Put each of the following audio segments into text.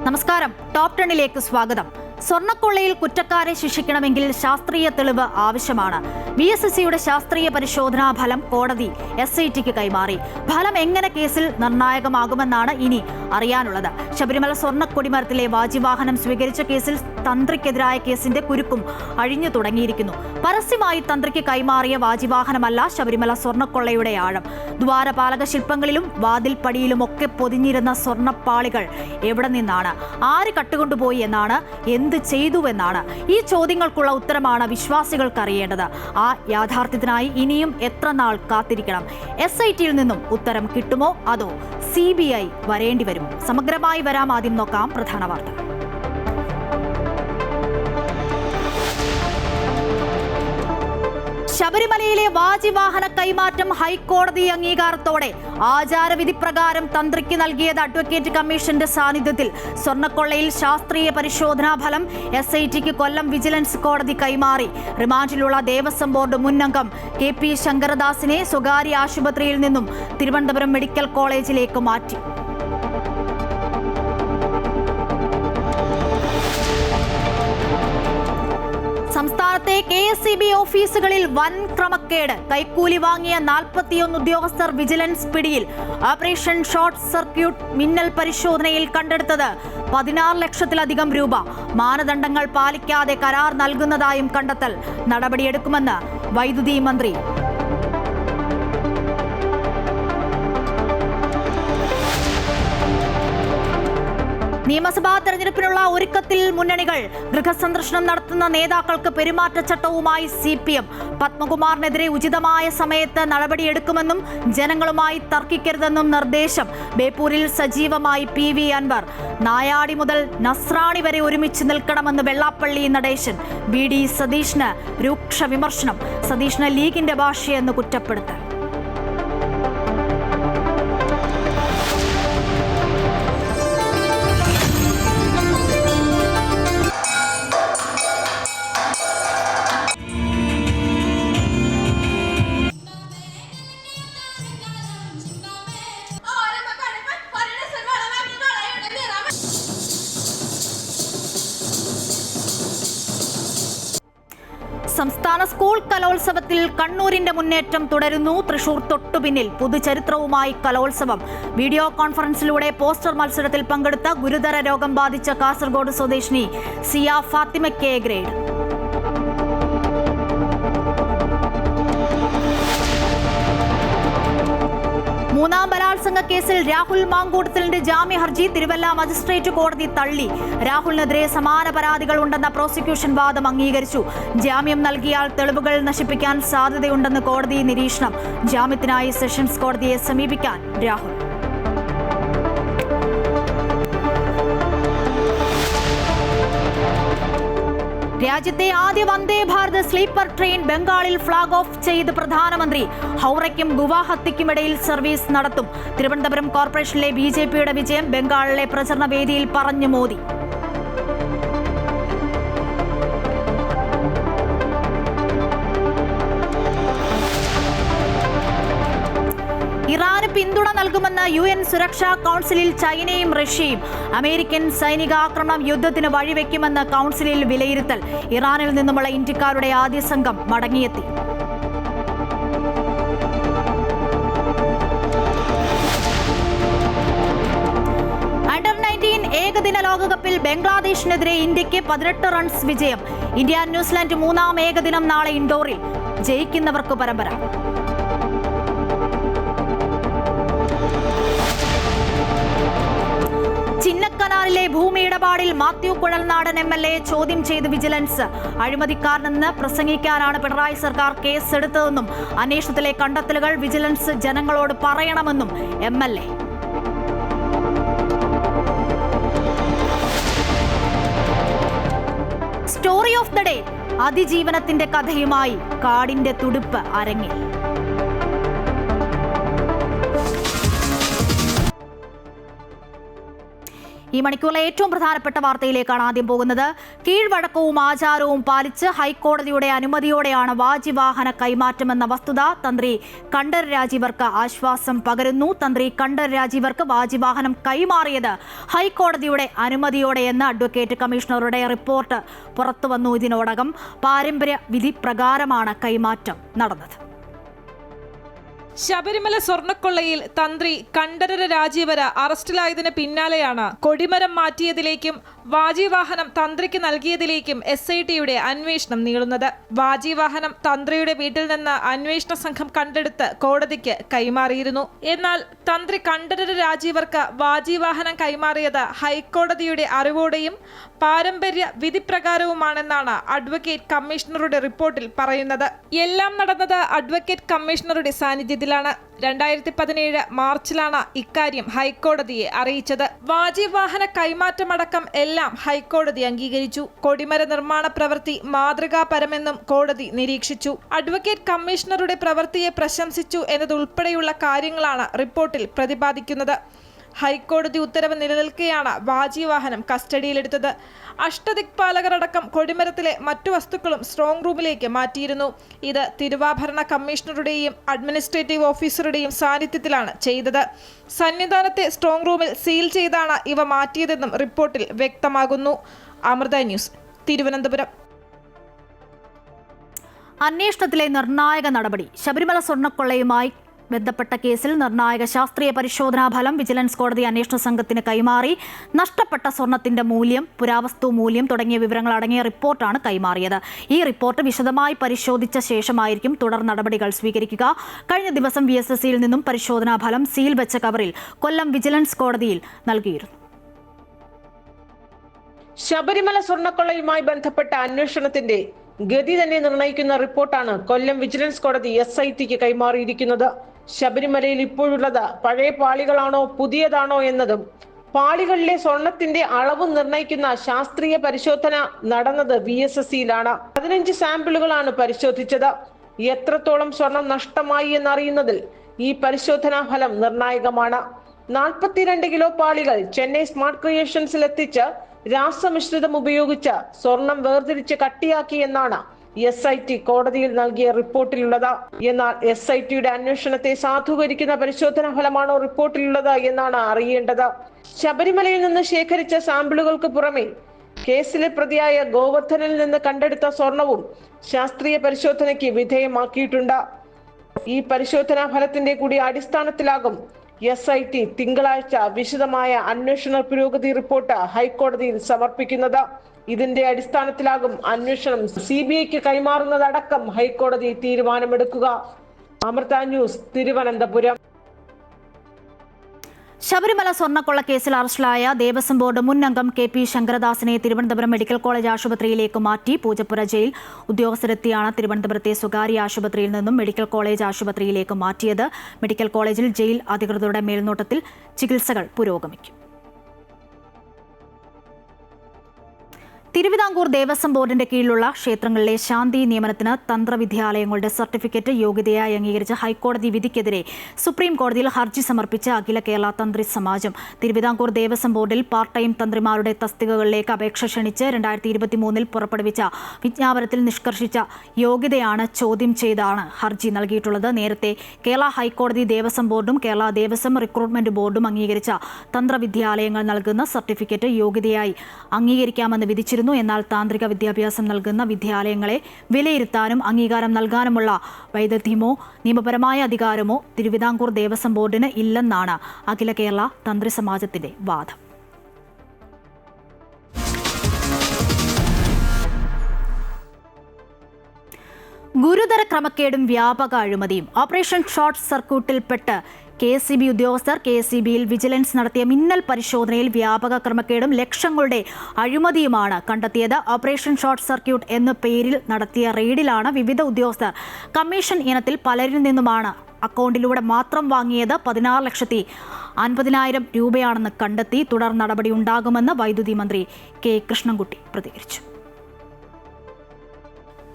നമസ്കാരം. ടോപ് 10ലേക്ക് സ്വാഗതം. സ്വർണ്ണക്കൊള്ളയിൽ കുറ്റക്കാരെ ശിക്ഷിക്കണമെങ്കിൽ ശാസ്ത്രീയ തെളിവ് ആവശ്യമാണ്. VSSCയുടെ ശാസ്ത്രീയ പരിശോധനാ ഫലം കോടതി SITക്ക് കൈമാറി. ഫലം എങ്ങനെ കേസിൽ നിർണായകമാകുമെന്നാണ് ഇനി അറിയാനുള്ളത്. ശബരിമല സ്വർണ്ണക്കൊടിമരത്തിലെ വാജിവാഹനം സ്വീകരിച്ച കേസിൽ തന്ത്രിക്കെതിരായ കേസിന്റെ കുരുക്കും അഴിഞ്ഞു തുടങ്ങിയിരിക്കുന്നു. പരസ്യമായി തന്ത്രിക്ക് കൈമാറിയ വാജിവാഹനമല്ല ശബരിമല സ്വർണ്ണക്കൊള്ളയുടെ ആഴം. ദ്വാരപാലക ശില്പങ്ങളിലും വാതിൽപ്പടിയിലുമൊക്കെ പൊതിഞ്ഞിരുന്ന സ്വർണ്ണപ്പാളികൾ എവിടെ നിന്നാണ്, ആര് കട്ടുകൊണ്ടുപോയി എന്നാണ്, എന്ത് ചെയ്തുവെന്നാണ്? ഈ ചോദ്യങ്ങൾക്കുള്ള ഉത്തരമാണ് വിശ്വാസികൾക്ക് അറിയേണ്ടത്. ആ യാഥാർത്ഥ്യത്തിനായി ഇനിയും എത്ര നാൾ കാത്തിരിക്കണം? SITയിൽ നിന്നും ഉത്തരം കിട്ടുമോ അതോ CBI വരേണ്ടി വരുമോ? സമഗ്രമായി വരാം. ആദ്യം നോക്കാം പ്രധാന വാർത്തകൾ. ശബരിമലയിലെ വാജിവാഹന കൈമാറ്റം ഹൈക്കോടതി അംഗീകാരത്തോടെ ആചാരവിധി പ്രകാരം തന്ത്രിക്ക് നൽകിയത് അഡ്വക്കേറ്റ് കമ്മീഷന്റെ സാന്നിധ്യത്തിൽ. സ്വർണ്ണക്കൊള്ളയിൽ ശാസ്ത്രീയ പരിശോധനാ ഫലം SITക്ക് കൊല്ലം വിജിലൻസ് കോടതി കൈമാറി. റിമാൻഡിലുള്ള ദേവസ്വം ബോർഡ് മുൻ അംഗം KP ശങ്കരദാസിനെ സ്വകാര്യ ആശുപത്രിയിൽ നിന്നും തിരുവനന്തപുരം മെഡിക്കൽ കോളേജിലേക്ക് മാറ്റി. സംസ്ഥാനത്തെ KSEB ഓഫീസുകളിൽ വൻ ക്രമക്കേട്. കൈക്കൂലി വാങ്ങിയ 41 ഉദ്യോഗസ്ഥർ വിജിലൻസ് പിടിയിൽ. ഓപ്പറേഷൻ ഷോർട്ട് സർക്യൂട്ട് മിന്നൽ പരിശോധനയിൽ കണ്ടെടുത്തത് 16 ലക്ഷത്തിലധികം രൂപ. മാനദണ്ഡങ്ങൾ പാലിക്കാതെ കരാർ നൽകുന്നതായും കണ്ടെത്തൽ. നടപടിയെടുക്കുമെന്ന് വൈദ്യുതി മന്ത്രി. നിയമസഭാ തെരഞ്ഞെടുപ്പിനുള്ള ഒരുക്കത്തിൽ മുന്നണികൾ. ഗൃഹസന്ദർശനം നടത്തുന്ന നേതാക്കൾക്ക് പെരുമാറ്റച്ചട്ടവുമായി CPM. പത്മകുമാറിനെതിരെ ഉചിതമായ സമയത്ത് നടപടിയെടുക്കുമെന്നും ജനങ്ങളുമായി തർക്കിക്കരുതെന്നും നിർദ്ദേശം. ബേപ്പൂരിൽ സജീവമായി PV അൻവർ. നായാടി മുതൽ നസ്രാണി വരെ ഒരുമിച്ച് നിൽക്കണമെന്ന് വെള്ളാപ്പള്ളി നടേശൻ. VD സതീഷിന് രൂക്ഷ വിമർശനം. സതീഷിന് ലീഗിന്റെ ഭാഷയെന്ന് കുറ്റപ്പെടുത്തൽ. സംസ്ഥാന സ്കൂൾ കലോത്സവത്തിൽ കണ്ണൂരിന്റെ മുന്നേറ്റം തുടരുന്നു. തൃശൂർ തൊട്ടുപിന്നിൽ. പുതുചരിത്രവുമായി കലോത്സവം. വീഡിയോ കോൺഫറൻസിലൂടെ പോസ്റ്റർ മത്സരത്തിൽ പങ്കെടുത്ത ഗുരുതര രോഗം ബാധിച്ച കാസർഗോഡ് സ്വദേശിനി സിയ ഫാത്തിമയ്ക്ക് A ഗ്രേഡ്. മൂന്നാം ബലാത്സംഗ കേസിൽ രാഹുൽ മാങ്കൂട്ടത്തിലിന്റെ ജാമ്യ ഹർജി തിരുവല്ല മജിസ്ട്രേറ്റ് കോടതി തള്ളി. രാഹുലിനെതിരെ സമാന പരാതികൾ ഉണ്ടെന്ന പ്രോസിക്യൂഷൻ വാദം അംഗീകരിച്ചു. ജാമ്യം നൽകിയാൽ തെളിവുകൾ നശിപ്പിക്കാൻ സാധ്യതയുണ്ടെന്ന് കോടതി നിരീക്ഷണം. ജാമ്യത്തിനായി സെഷൻസ് കോടതിയെ സമീപിക്കാൻ രാഹുൽ. രാജ്യത്തെ ആദ്യ വന്ദേ ഭാരത് സ്ലീപ്പർ ട്രെയിൻ ബംഗാളിൽ ഫ്ളാഗ് ഓഫ് ചെയ്ത് പ്രധാനമന്ത്രി. ഹൗറയ്ക്കും ഗുവാഹത്തിക്കുമിടയിൽ സർവീസ് നടത്തും. തിരുവനന്തപുരം കോർപ്പറേഷനിലെ BJPയുടെ വിജയം ബംഗാളിലെ പ്രചരണ വേദിയിൽ പറഞ്ഞു മോദി. ഇറാന് പിന്തുണ നൽകുമെന്ന് UN സുരക്ഷാ കൗൺസിലിൽ ചൈനയും റഷ്യയും. അമേരിക്കൻ സൈനികാക്രമണം യുദ്ധത്തിന് വഴിവെക്കുമെന്ന് കൗൺസിലിൽ വിലയിരുത്തൽ. ഇറാനിൽ നിന്നുമുള്ള ഇന്ത്യക്കാരുടെ ആദ്യ സംഘം മടങ്ങിയെത്തി. Under-19 ഏകദിന ലോകകപ്പിൽ ബംഗ്ലാദേശിനെതിരെ ഇന്ത്യക്ക് 18 റൺസ് വിജയം. ഇന്ത്യ ന്യൂസിലാൻഡ് മൂന്നാം ഏകദിനം നാളെ ഇൻഡോറിൽ. ജയിക്കുന്നവർക്ക് പരമ്പര. ചിന്നക്കനാലിലെ ഭൂമി ഇടപാടിൽ മാത്യു കുഴൽനാടൻ MLA ചോദ്യം ചെയ്ത് വിജിലൻസ്. അഴിമതിക്കാരനെന്ന് പ്രസംഗിക്കാനാണ് പിണറായി സർക്കാർ കേസെടുത്തതെന്നും അന്വേഷണത്തിലെ കണ്ടെത്തലുകൾ വിജിലൻസ് ജനങ്ങളോട് പറയണമെന്നും MLA. Story of the day. അതിജീവനത്തിന്റെ കഥയുമായി കാടിന്റെ തുടിപ്പ് അരങ്ങിൽ. ഈ മണിക്കൂറിലെ ഏറ്റവും പ്രധാനപ്പെട്ട വാർത്തയിലേക്കാണ് ആദ്യം പോകുന്നത്. കീഴ്വഴക്കവും ആചാരവും പാലിച്ച് ഹൈക്കോടതിയുടെ അനുമതിയോടെയാണ് വാജിവാഹന കൈമാറ്റമെന്ന വസ്തുത തന്ത്രി കണ്ഠര് രാജീവർക്ക് ആശ്വാസം പകരുന്നു. തന്ത്രി കണ്ഠര് രാജീവർക്ക് വാജിവാഹനം കൈമാറിയത് ഹൈക്കോടതിയുടെ അനുമതിയോടെയെന്ന് അഡ്വക്കേറ്റ് കമ്മീഷണറുടെ റിപ്പോർട്ട് പുറത്തുവന്നു. ഇതിനോടകം പാരമ്പര്യ വിധി പ്രകാരമാണ് കൈമാറ്റം നടന്നത്. ശബരിമല സ്വർണ്ണക്കൊള്ളയിൽ തന്ത്രി കണ്ഠരര് രാജീവര അറസ്റ്റിലായതിന് പിന്നാലെയാണ് കൊടിമരം മാറ്റിയതിലേക്കും വാജിവാഹനം തന്ത്രിക്ക് നൽകിയതിലേക്കും SITയുടെ അന്വേഷണം നീളുന്നത്. വാജിവാഹനം തന്ത്രിയുടെ വീട്ടിൽ നിന്ന് അന്വേഷണ സംഘം കണ്ടെടുത്ത് കോടതിക്ക് കൈമാറിയിരുന്നു. എന്നാൽ തന്ത്രി കണ്ഠരര് രാജീവർക്ക് വാജിവാഹനം കൈമാറിയത് ഹൈക്കോടതിയുടെ അറിവോടെയും പാരമ്പര്യ വിധിപ്രകാരവുമാണെന്നാണ് അഡ്വക്കേറ്റ് കമ്മീഷണറുടെ റിപ്പോർട്ടിൽ പറയുന്നത്. എല്ലാം നടന്നത് അഡ്വക്കേറ്റ് കമ്മീഷണറുടെ സാന്നിധ്യത്തിലാണ്. 2017 മാർച്ചിലാണ് ഇക്കാര്യം ഹൈക്കോടതിയെ അറിയിച്ചത്. വാജിവാഹന കൈമാറ്റമടക്കം എല്ലാം ഹൈക്കോടതി അംഗീകരിച്ചു. കൊടിമര നിർമ്മാണ പ്രവൃത്തി മാതൃകാപരമെന്നും കോടതി നിരീക്ഷിച്ചു. അഡ്വക്കേറ്റ് കമ്മീഷണറുടെ പ്രവൃത്തിയെ പ്രശംസിച്ചു എന്നതുൾപ്പെടെയുള്ള കാര്യങ്ങളാണ് റിപ്പോർട്ടിൽ പ്രതിപാദിക്കുന്നത്. ഹൈക്കോടതി ഉത്തരവ് നിലനിൽക്കെയാണ് വാജിവാഹനം കസ്റ്റഡിയിലെടുത്തത്. അഷ്ടദിക്പാലകരടക്കം കൊടിമരത്തിലെ മറ്റു വസ്തുക്കളും സ്ട്രോങ് റൂമിലേക്ക് മാറ്റിയിരുന്നു. ഇത് തിരുവാഭരണ കമ്മീഷണറുടെയും അഡ്മിനിസ്ട്രേറ്റീവ് ഓഫീസറുടെയും സാന്നിധ്യത്തിലാണ് ചെയ്തത്. സന്നിധാനത്തെ സ്ട്രോങ് റൂമിൽ സീൽ ചെയ്താണ് ഇവ മാറ്റിയതെന്നും റിപ്പോർട്ടിൽ വ്യക്തമാകുന്നു. അമൃത ന്യൂസ്, തിരുവനന്തപുരം. അന്വേഷണത്തിലെ നിർണായക നടപടി. ശബരിമല സ്വർണ്ണക്കൊള്ളയുമായി ബന്ധപ്പെട്ട കേസിൽ നിർണായക ശാസ്ത്രീയ പരിശോധനാ ഫലം വിജിലൻസ് കോടതി അന്വേഷണ സംഘത്തിന് കൈമാറി. നഷ്ടപ്പെട്ട സ്വർണത്തിന്റെ മൂല്യം, പുരാവസ്തു മൂല്യം തുടങ്ങിയ വിവരങ്ങൾ അടങ്ങിയ റിപ്പോർട്ടാണ് കൈമാറിയത്. ഈ റിപ്പോർട്ട് വിശദമായി പരിശോധിച്ച ശേഷമായിരിക്കും തുടർ നടപടികൾ സ്വീകരിക്കുക. കഴിഞ്ഞ ദിവസം VSSയിൽ നിന്നും പരിശോധനാ ഫലം സീൽ വെച്ച കവറിൽ കൊല്ലം വിജിലൻസ് കോടതിയിൽ നൽകിയിരുന്നു. ശബരിമല സ്വർണ്ണക്കൊള്ളയുമായി ബന്ധപ്പെട്ട അന്വേഷണത്തിന്റെ ഗതി തന്നെ നിർണ്ണയിക്കുന്ന റിപ്പോർട്ടാണ് കൊല്ലം വിജിലൻസ് കോടതി SITക്ക് കൈമാറിയിരിക്കുന്നത്. ശബരിമലയിൽ ഇപ്പോഴുള്ളത് പഴയ പാളികളാണോ പുതിയതാണോ എന്നതും പാളികളിലെ സ്വർണത്തിന്റെ അളവ് നിർണ്ണയിക്കുന്ന ശാസ്ത്രീയ പരിശോധന നടന്നത് VSSയിലാണ്. 15 സാമ്പിളുകളാണ് പരിശോധിച്ചത്. എത്രത്തോളം സ്വർണം നഷ്ടമായി എന്നറിയുന്നതിൽ ഈ പരിശോധനാ ഫലം നിർണായകമാണ്. 42 കിലോ പാളികൾ ചെന്നൈ സ്മാർട്ട് ക്രിയേഷൻസിൽ എത്തിച്ച് രാസമിശ്രിതം ഉപയോഗിച്ച് സ്വർണം വേർതിരിച്ച് കട്ടിയാക്കി എന്നാണ് SIT കോടതിയിൽ നൽകിയ റിപ്പോർട്ടിലുള്ളത്. എന്നാൽ SITയുടെ അന്വേഷണത്തെ സാധൂകരിക്കുന്ന പരിശോധനാ ഫലമാണോ റിപ്പോർട്ടിലുള്ളത് എന്നാണ് അറിയേണ്ടത്. ശബരിമലയിൽ നിന്ന് ശേഖരിച്ച സാമ്പിളുകൾക്ക് പുറമെ കേസിലെ പ്രതിയായ ഗോവർദ്ധനിൽ നിന്ന് കണ്ടെടുത്ത സ്വർണവും ശാസ്ത്രീയ പരിശോധനയ്ക്ക് വിധേയമാക്കിയിട്ടുണ്ട്. ഈ പരിശോധനാ ഫലത്തിന്റെ കൂടി അടിസ്ഥാനത്തിലാകും SIT തിങ്കളാഴ്ച വിശദമായ അന്വേഷണ പുരോഗതി റിപ്പോർട്ട് ഹൈക്കോടതിയിൽ സമർപ്പിക്കുന്നത്. ഇതിന്റെ അടിസ്ഥാനത്തിലാകും അന്വേഷണം CBIക്ക് കൈമാറുന്നതടക്കം ഹൈക്കോടതി തീരുമാനമെടുക്കുക. അമൃത ന്യൂസ്, തിരുവനന്തപുരം. ശബരിമല സ്വർണ്ണക്കൊള്ള കേസിൽ അറസ്റ്റിലായ ദേവസ്വം ബോർഡ് മുൻ അംഗം KP ശങ്കരദാസിനെ തിരുവനന്തപുരം മെഡിക്കൽ കോളേജ് ആശുപത്രിയിലേക്ക് മാറ്റി. പൂജപ്പുര ജയിൽ ഉദ്യോഗസ്ഥരെത്തിയാണ് തിരുവനന്തപുരത്തെ സ്വകാര്യ ആശുപത്രിയിൽ നിന്നും മെഡിക്കൽ കോളേജ് ആശുപത്രിയിലേക്ക് മാറ്റിയത്. മെഡിക്കൽ കോളേജിൽ ജയിൽ അധികൃതരുടെ മേൽനോട്ടത്തിൽ ചികിത്സകൾ പുരോഗമിക്കും. തിരുവിതാംകൂർ ദേവസ്വം ബോർഡിന്റെ കീഴിലുള്ള ക്ഷേത്രങ്ങളിലെ ശാന്തി നിയമനത്തിന് തന്ത്രവിദ്യാലയങ്ങളുടെ സർട്ടിഫിക്കറ്റ് യോഗ്യതയായി അംഗീകരിച്ച ഹൈക്കോടതി വിധിക്കെതിരെ സുപ്രീം കോടതിയിൽ ഹർജി സമർപ്പിച്ച അഖില കേരള തന്ത്രി സമാജം. തിരുവിതാംകൂർ ദേവസ്വം ബോർഡിൽ പാർട്ട് ടൈം തന്ത്രിമാരുടെ തസ്തികകളിലേക്ക് അപേക്ഷ ക്ഷണിച്ച് 2023 പുറപ്പെടുവിച്ച വിജ്ഞാപനത്തിൽ നിഷ്കർഷിച്ച യോഗ്യതയാണ് ചോദ്യം ചെയ്താണ് ഹർജി നൽകിയിട്ടുള്ളത്. നേരത്തെ കേരള ഹൈക്കോടതി ദേവസ്വം ബോർഡും കേരള ദേവസ്വം റിക്രൂട്ട്മെന്റ് ബോർഡും അംഗീകരിച്ച തന്ത്രവിദ്യാലയങ്ങൾ നൽകുന്ന സർട്ടിഫിക്കറ്റ് യോഗ്യതയായി അംഗീകരിക്കാമെന്ന് വിധിച്ചിരുന്നു. എന്നാൽ താന്ത്രിക വിദ്യാഭ്യാസം നൽകുന്ന വിദ്യാലയങ്ങളെ വിലയിരുത്താനും അംഗീകാരം നൽകാനുമുള്ള വൈദഗ്ധ്യമോ നിയമപരമായ അധികാരമോ തിരുവിതാംകൂർ ദേവസ്വം ബോർഡിന് ഇല്ലെന്നാണ് അഖില കേരള തന്ത്രി സമാജത്തിന്റെ വാദം. ഗുരുതര ക്രമക്കേടും വ്യാപക അഴിമതിയും. ഓപ്പറേഷൻ ഷോർട്ട് സർക്യൂട്ടിൽപ്പെട്ട് KSEB ഉദ്യോഗസ്ഥർ KSEBയിൽ വിജിലൻസ് നടത്തിയ മിന്നൽ പരിശോധനയിൽ വ്യാപക ക്രമക്കേടും ലക്ഷങ്ങളുടെ അഴിമതിയുമാണ് കണ്ടെത്തിയത്. ഓപ്പറേഷൻ ഷോർട്ട് സർക്യൂട്ട് എന്ന പേരിൽ നടത്തിയ റെയ്ഡിലാണ് വിവിധ ഉദ്യോഗസ്ഥർ കമ്മീഷൻ ഇനത്തിൽ പലരിൽ നിന്നുമാണ് അക്കൗണ്ടിലൂടെ മാത്രം വാങ്ങിയത് 16,50,000 രൂപയാണെന്ന് കണ്ടെത്തി. തുടർ നടപടി ഉണ്ടാകുമെന്ന് വൈദ്യുതി മന്ത്രി K. കൃഷ്ണൻകുട്ടി പ്രതികരിച്ചു.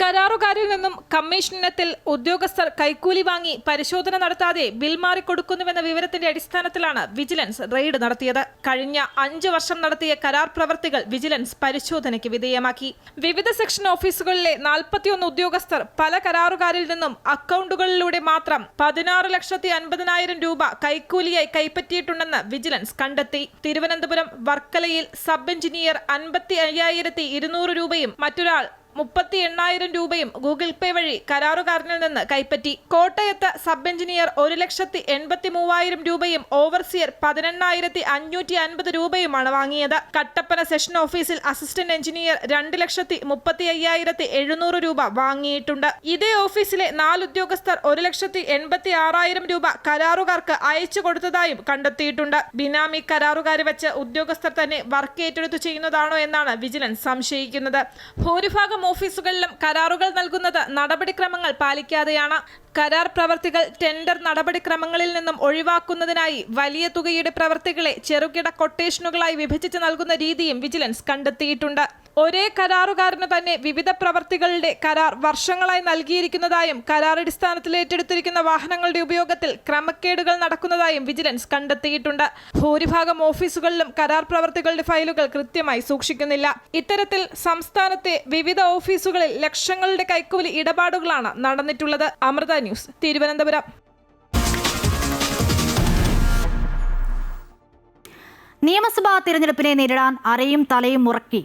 കരാറുകാരിൽ നിന്നും കമ്മീഷനിനത്തിൽ ഉദ്യോഗസ്ഥർ കൈക്കൂലി വാങ്ങി പരിശോധന നടത്താതെ ബിൽ മാറിക്കൊടുക്കുന്നുവെന്ന വിവരത്തിന്റെ അടിസ്ഥാനത്തിലാണ് വിജിലൻസ് റെയ്ഡ് നടത്തിയത്. കഴിഞ്ഞ 5 വർഷം നടത്തിയ കരാർ പ്രവൃത്തികൾ വിജിലൻസ് പരിശോധനയ്ക്ക് വിധേയമാക്കി. വിവിധ സെക്ഷൻ ഓഫീസുകളിലെ 41 ഉദ്യോഗസ്ഥർ പല കരാറുകാരിൽ നിന്നും അക്കൗണ്ടുകളിലൂടെ മാത്രം 16,50,000 രൂപ കൈക്കൂലിയായി കൈപ്പറ്റിയിട്ടുണ്ടെന്ന് വിജിലൻസ് കണ്ടെത്തി. തിരുവനന്തപുരം വർക്കലയിൽ സബ് എഞ്ചിനീയർ 55,200 രൂപയും മറ്റൊരാൾ 38,000 രൂപയും ഗൂഗിൾ പേ വഴി കരാറുകാരനിൽ നിന്ന് കൈപ്പറ്റി. കോട്ടയത്ത് സബ് എഞ്ചിനീയർ 1,83,000 രൂപയും ഓവർസിയർ 18,550 രൂപയുമാണ് വാങ്ങിയത്. കട്ടപ്പന സെഷൻ ഓഫീസിൽ അസിസ്റ്റന്റ് എഞ്ചിനീയർ 2,35,700 രൂപ വാങ്ങിയിട്ടുണ്ട്. ഇതേ ഓഫീസിലെ 4 ഉദ്യോഗസ്ഥർ 1,86,000 രൂപ കരാറുകാർക്ക് അയച്ചു കൊടുത്തതായും കണ്ടെത്തിയിട്ടുണ്ട്. ബിനാമി കരാറുകാരെ വെച്ച് ഉദ്യോഗസ്ഥർ തന്നെ വർക്ക് ഏറ്റെടുത്തു ചെയ്യുന്നതാണോ എന്നാണ് വിജിലൻസ് സംശയിക്കുന്നത്. ഭൂരിഭാഗം ഓഫീസുകളിലും കരാറുകൾ നൽകുന്നത് നടപടിക്രമങ്ങൾ പാലിക്കാതെയാണ്. കരാർ പ്രവർത്തികൾ ടെൻഡർ നടപടിക്രമങ്ങളിൽ നിന്നും ഒഴിവാക്കുന്നതിനായി വലിയ തുകയുടെ പ്രവർത്തികളെ ചെറുകിട കൊട്ടേഷനുകളായി വിഭജിച്ച് നൽകുന്ന രീതിയും വിജിലൻസ് കണ്ടെത്തിയിട്ടുണ്ട്. ഒരേ കരാറുകാരന് തന്നെ വിവിധ പ്രവർത്തികളുടെ കരാർ വർഷങ്ങളായി നൽകിയിരിക്കുന്നതായും കരാറടിസ്ഥാനത്തിൽ ഏറ്റെടുത്തിരിക്കുന്ന വാഹനങ്ങളുടെ ഉപയോഗത്തിൽ ക്രമക്കേടുകൾ നടക്കുന്നതായും വിജിലൻസ് കണ്ടെത്തിയിട്ടുണ്ട്. ഭൂരിഭാഗം ഓഫീസുകളിലും കരാർ പ്രവർത്തികളുടെ ഫയലുകൾ കൃത്യമായി സൂക്ഷിക്കുന്നില്ല. ഇത്തരത്തിൽ സംസ്ഥാനത്തെ വിവിധ ഓഫീസുകളിൽ ലക്ഷങ്ങളുടെ കൈക്കൂലി ഇടപാടുകളാണ് നടന്നിട്ടുള്ളത്. അമൃത ന്യൂസ്, തിരുവനന്തപുരം. നിയമസഭാ തിരഞ്ഞെടുപ്പിനെ നേരിടാൻ അരയും തലയും മുറക്കി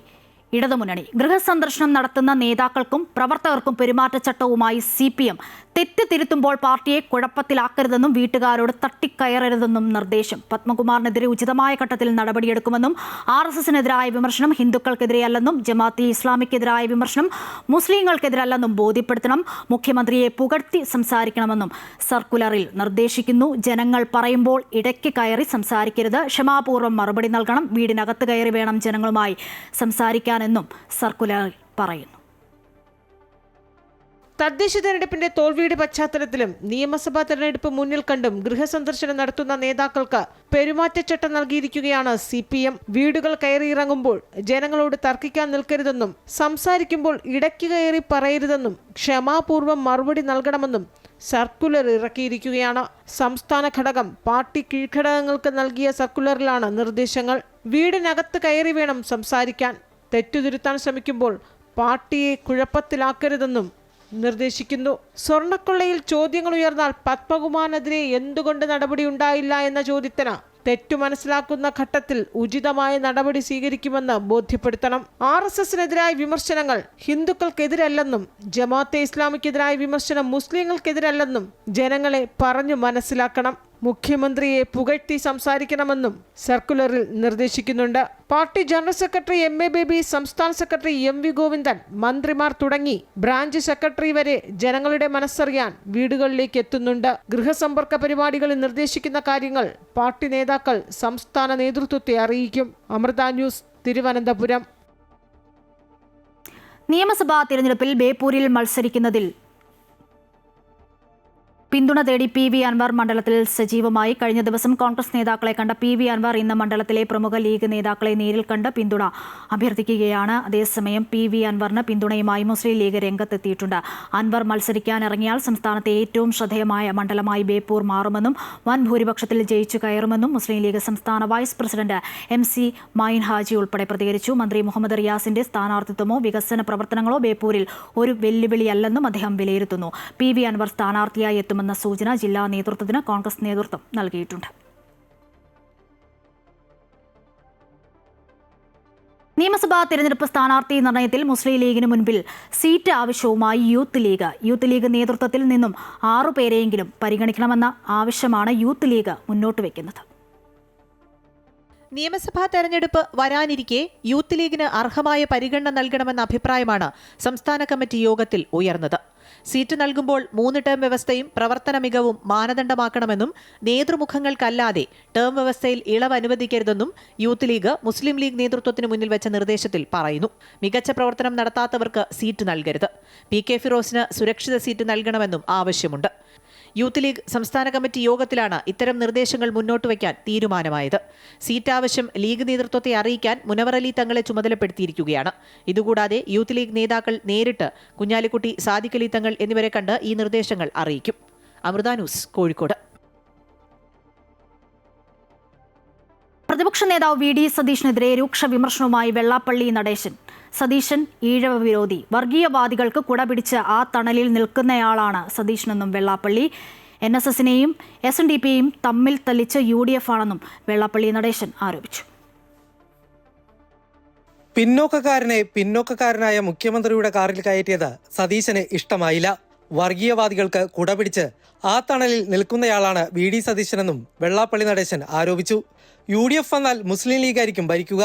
ഇടതുമുന്നണി. ഗൃഹസന്ദർശനം നടത്തുന്ന നേതാക്കൾക്കും പ്രവർത്തകർക്കും പെരുമാറ്റച്ചട്ടവുമായി CPM തെറ്റ് തിരുത്തുമ്പോൾ പാർട്ടിയെ കുഴപ്പത്തിലാക്കരുതെന്നും വീട്ടുകാരോട് തട്ടിക്കയറരുതെന്നും നിർദ്ദേശം. പത്മകുമാറിനെതിരെ ഉചിതമായ ഘട്ടത്തിൽ നടപടിയെടുക്കുമെന്നും RSSനെതിരായ വിമർശനം ഹിന്ദുക്കൾക്കെതിരെയല്ലെന്നും ജമാഅത്തെ ഇസ്ലാമിക്കെതിരായ വിമർശനം മുസ്ലിങ്ങൾക്കെതിരല്ലെന്നും ബോധ്യപ്പെടുത്തണം. മുഖ്യമന്ത്രിയെ പുകഴ്ത്തി സംസാരിക്കണമെന്നും സർക്കുലറിൽ നിർദ്ദേശിക്കുന്നു. ജനങ്ങൾ പറയുമ്പോൾ ഇടയ്ക്ക് കയറി സംസാരിക്കരുത്. ക്ഷമാപൂർവ്വം മറുപടി നൽകണം. വീടിനകത്ത് കയറി വേണം ജനങ്ങളുമായി സംസാരിക്കാനെന്നും സർക്കുലറിൽ പറയുന്നു. തദ്ദേശ തെരഞ്ഞെടുപ്പിന്റെ തോൽവിയുടെ പശ്ചാത്തലത്തിലും നിയമസഭാ തെരഞ്ഞെടുപ്പ് മുന്നിൽ കണ്ടും ഗൃഹസന്ദർശനം നടത്തുന്ന നേതാക്കൾക്ക് പെരുമാറ്റച്ചട്ടം നൽകിയിരിക്കുകയാണ് CPM. വീടുകൾ കയറിയിറങ്ങുമ്പോൾ ജനങ്ങളോട് തർക്കിക്കാൻ നിൽക്കരുതെന്നും സംസാരിക്കുമ്പോൾ ഇടയ്ക്ക് കയറി പറയരുതെന്നും ക്ഷമാപൂർവ്വം മറുപടി നൽകണമെന്നും സർക്കുലർ ഇറക്കിയിരിക്കുകയാണ്. സംസ്ഥാന ഘടകം പാർട്ടി കീഴ്ഘടകങ്ങൾക്ക് നൽകിയ സർക്കുലറിലാണ് നിർദ്ദേശങ്ങൾ. വീടിനകത്ത് കയറി വേണം സംസാരിക്കാൻ. തെറ്റുതിരുത്താൻ ശ്രമിക്കുമ്പോൾ പാർട്ടിയെ കുഴപ്പത്തിലാക്കരുതെന്നും നിർദ്ദേശിക്കുന്നു. സ്വർണ്ണക്കൊള്ളയിൽ ചോദ്യങ്ങൾ ഉയർന്നാൽ പത്മകുമാറിനെതിരെ എന്തുകൊണ്ട് നടപടി ഉണ്ടായില്ല എന്ന ചോദ്യത്തിന് തെറ്റു മനസ്സിലാക്കുന്ന ഘട്ടത്തിൽ ഉചിതമായ നടപടി സ്വീകരിക്കുമെന്ന് ബോധ്യപ്പെടുത്തണം. RSSനെതിരായ വിമർശനങ്ങൾ ഹിന്ദുക്കൾക്കെതിരല്ലെന്നും ജമാഅത്തെ ഇസ്ലാമിക്കെതിരായ വിമർശനം മുസ്ലിങ്ങൾക്കെതിരല്ലെന്നും ജനങ്ങളെ പറഞ്ഞു മനസ്സിലാക്കണം. മുഖ്യമന്ത്രിയെ പുകഴ്ത്തി സംസാരിക്കണമെന്നും സർക്കുലറിൽ നിർദ്ദേശിക്കുന്നുണ്ട്. Party general secretary MA Baby, സംസ്ഥാന സെക്രട്ടറി MV ഗോവിന്ദൻ, മന്ത്രിമാർ തുടങ്ങി ബ്രാഞ്ച് സെക്രട്ടറി വരെ ജനങ്ങളുടെ മനസ്സറിയാൻ വീടുകളിലേക്ക് എത്തുന്നുണ്ട്. ഗൃഹസമ്പർക്ക പരിപാടികളിൽ നിർദ്ദേശിക്കുന്ന കാര്യങ്ങൾ പാർട്ടി നേതാക്കൾ സംസ്ഥാന നേതൃത്വത്തെ അറിയിക്കും. അമൃത ന്യൂസ്, തിരുവനന്തപുരം. നിയമസഭാ തിരഞ്ഞെടുപ്പിൽ ബേപ്പൂരിൽ മത്സരിക്കുന്നതിൽ പിന്തുണ തേടി PV അൻവർ മണ്ഡലത്തിൽ സജീവമായി. കഴിഞ്ഞ ദിവസം കോൺഗ്രസ് നേതാക്കളെ കണ്ട PV അൻവർ ഇന്ന് മണ്ഡലത്തിലെ പ്രമുഖ ലീഗ് നേതാക്കളെ നേരിൽ കണ്ട് പിന്തുണ അഭ്യർത്ഥിക്കുകയാണ്. അതേസമയം PV അൻവറിന് പിന്തുണയുമായി മുസ്ലിം ലീഗ് രംഗത്തെത്തിയിട്ടുണ്ട്. അൻവർ മത്സരിക്കാനിറങ്ങിയാൽ സംസ്ഥാനത്തെ ഏറ്റവും ശ്രദ്ധേയമായ മണ്ഡലമായി ബേപ്പൂർ മാറുമെന്നും വൻ ഭൂരിപക്ഷത്തിൽ ജയിച്ചു കയറുമെന്നും മുസ്ലിം ലീഗ് സംസ്ഥാന vice president MC Mayin Haji ഉൾപ്പെടെ പ്രതികരിച്ചു. മന്ത്രി മുഹമ്മദ് റിയാസിന്റെ സ്ഥാനാർത്ഥിത്വമോ വികസന പ്രവർത്തനങ്ങളോ ബേപ്പൂരിൽ ഒരു വെല്ലുവിളിയല്ലെന്നും അദ്ദേഹം വിലയിരുത്തുന്നു. PV അൻവർ സ്ഥാനാർത്ഥിയായി എത്തുമെന്ന സൂചന ജില്ലാ നേതൃത്വത്തിന് കോൺഗ്രസ് നേതൃത്വം നൽകിയിട്ടുണ്ട്. നിയമസഭാ തിരഞ്ഞെടുപ്പ് സ്ഥാനാർത്ഥി നിർണയത്തിൽ മുസ്ലിം ലീഗിന് മുൻപിൽ സീറ്റ് ആവശ്യവുമായി യൂത്ത് ലീഗ് നേതൃത്വത്തിൽ നിന്നും 6 പേരെയെങ്കിലും പരിഗണിക്കണമെന്ന ആവശ്യമാണ് യൂത്ത് ലീഗ് മുന്നോട്ട് വയ്ക്കുന്നത്. നിയമസഭാ തെരഞ്ഞെടുപ്പ് വരാനിരിക്കെ യൂത്ത് ലീഗിന് അർഹമായ പരിഗണന നൽകണമെന്ന അഭിപ്രായമാണ് സംസ്ഥാന കമ്മിറ്റി യോഗത്തിൽ ഉയർന്നത്. സീറ്റ് നൽകുമ്പോൾ 3 ടേം വ്യവസ്ഥയും പ്രവർത്തന മികവും മാനദണ്ഡമാക്കണമെന്നും നേതൃമുഖങ്ങൾക്കല്ലാതെ ടേം വ്യവസ്ഥയിൽ ഇളവ് അനുവദിക്കരുതെന്നും യൂത്ത് ലീഗ് മുസ്ലിം ലീഗ് നേതൃത്വത്തിന് മുന്നിൽ വെച്ച നിർദ്ദേശത്തിൽ പറയുന്നു. മികച്ച പ്രവർത്തനം നടത്താത്തവർക്ക് സീറ്റ് നൽകരുത്. PK ഫിറോസിന് സുരക്ഷിത സീറ്റ് നൽകണമെന്നും ആവശ്യമുണ്ട്. യൂത്ത് ലീഗ് സംസ്ഥാന കമ്മിറ്റി യോഗത്തിലാണ് ഇത്തരം നിർദ്ദേശങ്ങൾ മുന്നോട്ട് വയ്ക്കാൻ തീരുമാനമായത്. സീറ്റ് ആവശ്യം ലീഗ് നേതൃത്വത്തെ അറിയിക്കാൻ മുനവർ അലി തങ്ങളെ ചുമതലപ്പെടുത്തിയിരിക്കുകയാണ്. ഇതുകൂടാതെ യൂത്ത് ലീഗ് നേതാക്കൾ നേരിട്ട് കുഞ്ഞാലിക്കുട്ടി, സാദിഖ് അലി തങ്ങൾ എന്നിവരെ കണ്ട് ഈ നിർദ്ദേശങ്ങൾ അറിയിക്കും. അമൃത ന്യൂസ്, കോഴിക്കോട്. പ്രതിപക്ഷ നേതാവ് വി ഡി സതീഷിനെതിരെ രൂക്ഷ വിമർശനവുമായി വെള്ളാപ്പള്ളി നടേശൻ. സതീശൻ ഈഴവ വിരോധി, വർഗീയവാദികൾക്ക് കുടപിടിച്ച് ആ തണലിൽ നിൽക്കുന്നയാളാണ് സതീശനെന്നും വെള്ളാപ്പള്ളി. NSSനെയും SNDPയെയും തമ്മിൽ തല്ലിച്ച് UDF ആണെന്നും വെള്ളാപ്പള്ളി നടേശൻ ആരോപിച്ചു. പിന്നോക്കക്കാരനെ പിന്നോക്കക്കാരനായ മുഖ്യമന്ത്രിയുടെ കാറിൽ കയറ്റിയത് സതീശന് ഇഷ്ടമായില്ല. വർഗീയവാദികൾക്ക് കുടപിടിച്ച് ആ തണലിൽ നിൽക്കുന്നയാളാണ് വി ഡി സതീശനെന്നും വെള്ളാപ്പള്ളി നടേശൻ ആരോപിച്ചു. UDF വന്നാൽ മുസ്ലിം ലീഗായിരിക്കും ഭരിക്കുക.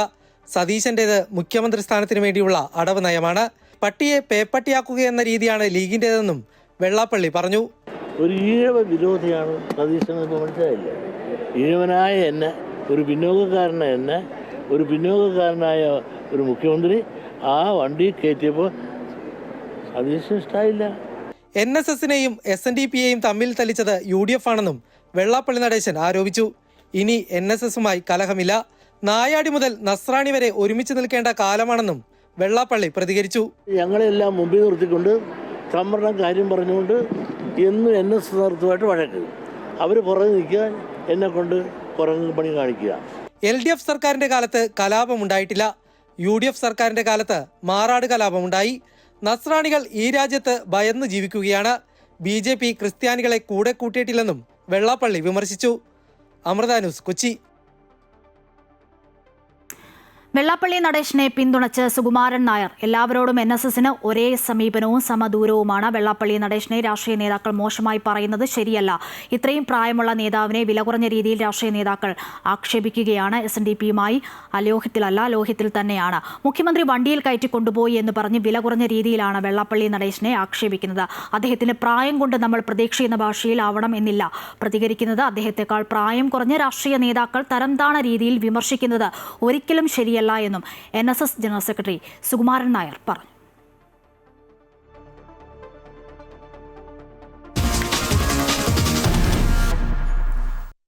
സതീശന്റേത് മുഖ്യമന്ത്രി സ്ഥാനത്തിന് വേണ്ടിയുള്ള അടവ് നയമാണ്. പട്ടിയെ പേപ്പട്ടിയാക്കുകയെന്ന രീതിയാണ് ലീഗിന്റേതെന്നും വെള്ളാപ്പള്ളി പറഞ്ഞു. ഒരു ഈഴവ വിരോധിയാണ് സതീശനെന്ന് മനസ്സിലായില്ല. ഈഴവനായ എന്നെ, ഒരു പിന്നോക്കക്കാരനായ ഒരു മുഖ്യമന്ത്രി ആ വണ്ടി കയറ്റിയപ്പോൾ സതീശന് ഇഷ്ടമായില്ല. NSSനെയും SNDPയെയും തമ്മിൽ തല്ലിച്ചത് UDF ആണെന്നും വെള്ളാപ്പള്ളി നടേശൻ ആരോപിച്ചു. ഇനി NSSുമായി കലഹമില്ല. നായാടി മുതൽ നസ്രാണി വരെ ഒരുമിച്ച് നിൽക്കേണ്ട കാലമാണെന്നും വെള്ളാപ്പള്ളി പ്രതികരിച്ചു. ഞങ്ങളെല്ലാം മുമ്പിൽ നിർത്തിക്കൊണ്ട് സംവരണം കാര്യം പറഞ്ഞുകൊണ്ട് എന്നും NSS നേതൃത്വമായിട്ട് വഴക്ക്. അവർ പുറകെ നിൽക്കുക, എന്നെ കൊണ്ട് കുറങ്ങ് പണി കാണിക്കുക. LDF സർക്കാരിന്റെ കാലത്ത് കലാപമുണ്ടായിട്ടില്ല. UDF സർക്കാരിന്റെ കാലത്ത് മാറാട് കലാപമുണ്ടായി. നസ്രാണികൾ ഈ രാജ്യത്ത് ഭയന്ന് ജീവിക്കുകയാണ്. BJP ക്രിസ്ത്യാനികളെ കൂടെ കൂട്ടിയിട്ടില്ലെന്നും വെള്ളാപ്പള്ളി വിമർശിച്ചു. അമൃത ന്യൂസ്, കൊച്ചി. വെള്ളാപ്പള്ളി നടേശനെ പിന്തുണച്ച് സുകുമാരൻ നായർ. എല്ലാവരോടും NSSന് ഒരേ സമീപനവും സമദൂരവുമാണ്. വെള്ളാപ്പള്ളി നടേശനെ രാഷ്ട്രീയ നേതാക്കൾ മോശമായി പറയുന്നത് ശരിയല്ല. ഇത്രയും പ്രായമുള്ള നേതാവിനെ വില കുറഞ്ഞ രീതിയിൽ രാഷ്ട്രീയ നേതാക്കൾ ആക്ഷേപിക്കുകയാണ്. SNDPയുമായി അലോഹ്യത്തിലല്ല, ലോഹ്യത്തിൽ തന്നെയാണ്. മുഖ്യമന്ത്രി വണ്ടിയിൽ കയറ്റി കൊണ്ടുപോയി എന്ന് പറഞ്ഞ് വില കുറഞ്ഞ രീതിയിലാണ് വെള്ളാപ്പള്ളി നടേശനെ ആക്ഷേപിക്കുന്നത്. അദ്ദേഹത്തിന് പ്രായം കൊണ്ട് നമ്മൾ പ്രതീക്ഷിക്കുന്ന ഭാഷയിൽ ആവണം എന്നില്ല പ്രതികരിക്കുന്നത്. അദ്ദേഹത്തെക്കാൾ പ്രായം കുറഞ്ഞ രാഷ്ട്രീയ നേതാക്കൾ തരംതാണ രീതിയിൽ വിമർശിക്കുന്നത് ഒരിക്കലും ശരിയല്ല എന്നും NSS general secretary Sukumaran Nair പറഞ്ഞു.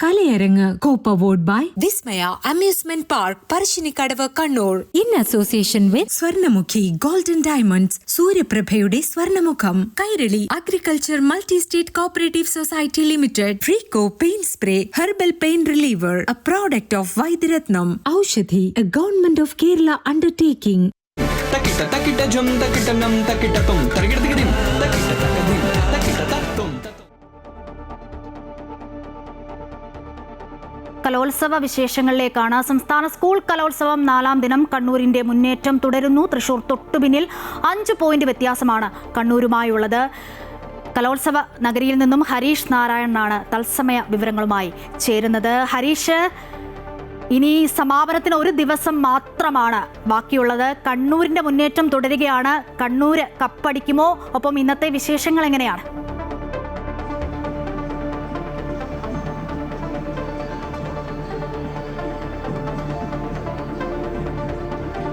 കലയരങ്ങ് co-powered by Vismaya amusement park, Parassinikkadavu, Kannur. In association with Swarnamukhi golden diamonds, സൂര്യപ്രഭയുടെ Swarnamukham, Kairali agriculture multi state cooperative society limited, Freeco pain spray, herbal pain reliever, a product of Vaidyaratnam Aushadhi, a government of Kerala undertaking. കലോത്സവ വിശേഷങ്ങളിലേക്കാണ്. സംസ്ഥാന school കലോത്സവം 4ാം ദിനം കണ്ണൂരിന്റെ മുന്നേറ്റം തുടരുന്നു. തൃശൂർ തൊട്ടുപിന്നിൽ 5 പോയിന്റ് വ്യത്യാസമാണ് കണ്ണൂരുമായുള്ളത്. കലോത്സവ നഗരിയിൽ നിന്നും ഹരീഷ് നാരായണനാണ് തത്സമയ വിവരങ്ങളുമായി ചേരുന്നത്. ഹരീഷ്, ഇനി സമാപനത്തിന് ഒരു ദിവസം മാത്രമാണ് ബാക്കിയുള്ളത്. കണ്ണൂരിന്റെ മുന്നേറ്റം തുടരുകയാണ്. കണ്ണൂർ കപ്പടിക്കുമോ? ഒപ്പം ഇന്നത്തെ വിശേഷങ്ങൾ എങ്ങനെയാണ്?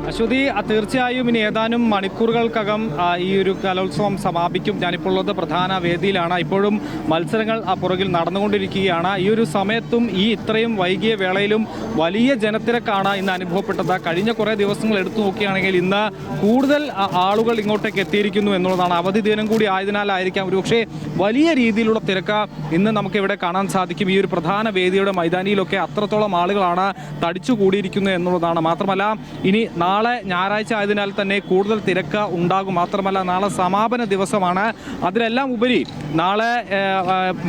അശ്വതി, തീർച്ചയായും ഇനി ഏതാനും മണിക്കൂറുകൾക്കകം ഈ ഒരു കലോത്സവം സമാപിക്കും. ഞാനിപ്പോൾ ഉള്ളത് പ്രധാന വേദിയിലാണ്. ഇപ്പോഴും മത്സരങ്ങൾ പുറകിൽ നടന്നുകൊണ്ടിരിക്കുകയാണ്. ഈ ഒരു സമയത്തും ഈ ഇത്രയും വൈകിയ വേളയിലും വലിയ ജനത്തിരക്കാണ് ഇന്ന് അനുഭവപ്പെട്ടത്. കഴിഞ്ഞ കുറേ ദിവസങ്ങൾ എടുത്തു നോക്കുകയാണെങ്കിൽ ഇന്ന് കൂടുതൽ ആളുകൾ ഇങ്ങോട്ടേക്ക് എത്തിയിരിക്കുന്നു എന്നുള്ളതാണ്. അവധി ദിനം കൂടി ആയതിനാലായിരിക്കാം ഒരുപക്ഷെ വലിയ രീതിയിലുള്ള തിരക്ക് ഇന്ന് നമുക്ക് ഇവിടെ കാണാൻ സാധിക്കും. ഈ ഒരു പ്രധാന വേദിയുടെ മൈതാനിയിലൊക്കെ അത്രത്തോളം ആളുകളാണ് തടിച്ചുകൂടിയിരിക്കുന്നത് എന്നുള്ളതാണ്. മാത്രമല്ല ഇനി നാളെ ഞായറാഴ്ച ആയതിനാൽ തന്നെ കൂടുതൽ തിരക്ക് ഉണ്ടാകും. മാത്രമല്ല നാളെ സമാപന ദിവസമാണ്. അതിലെല്ലാം ഉപരി നാളെ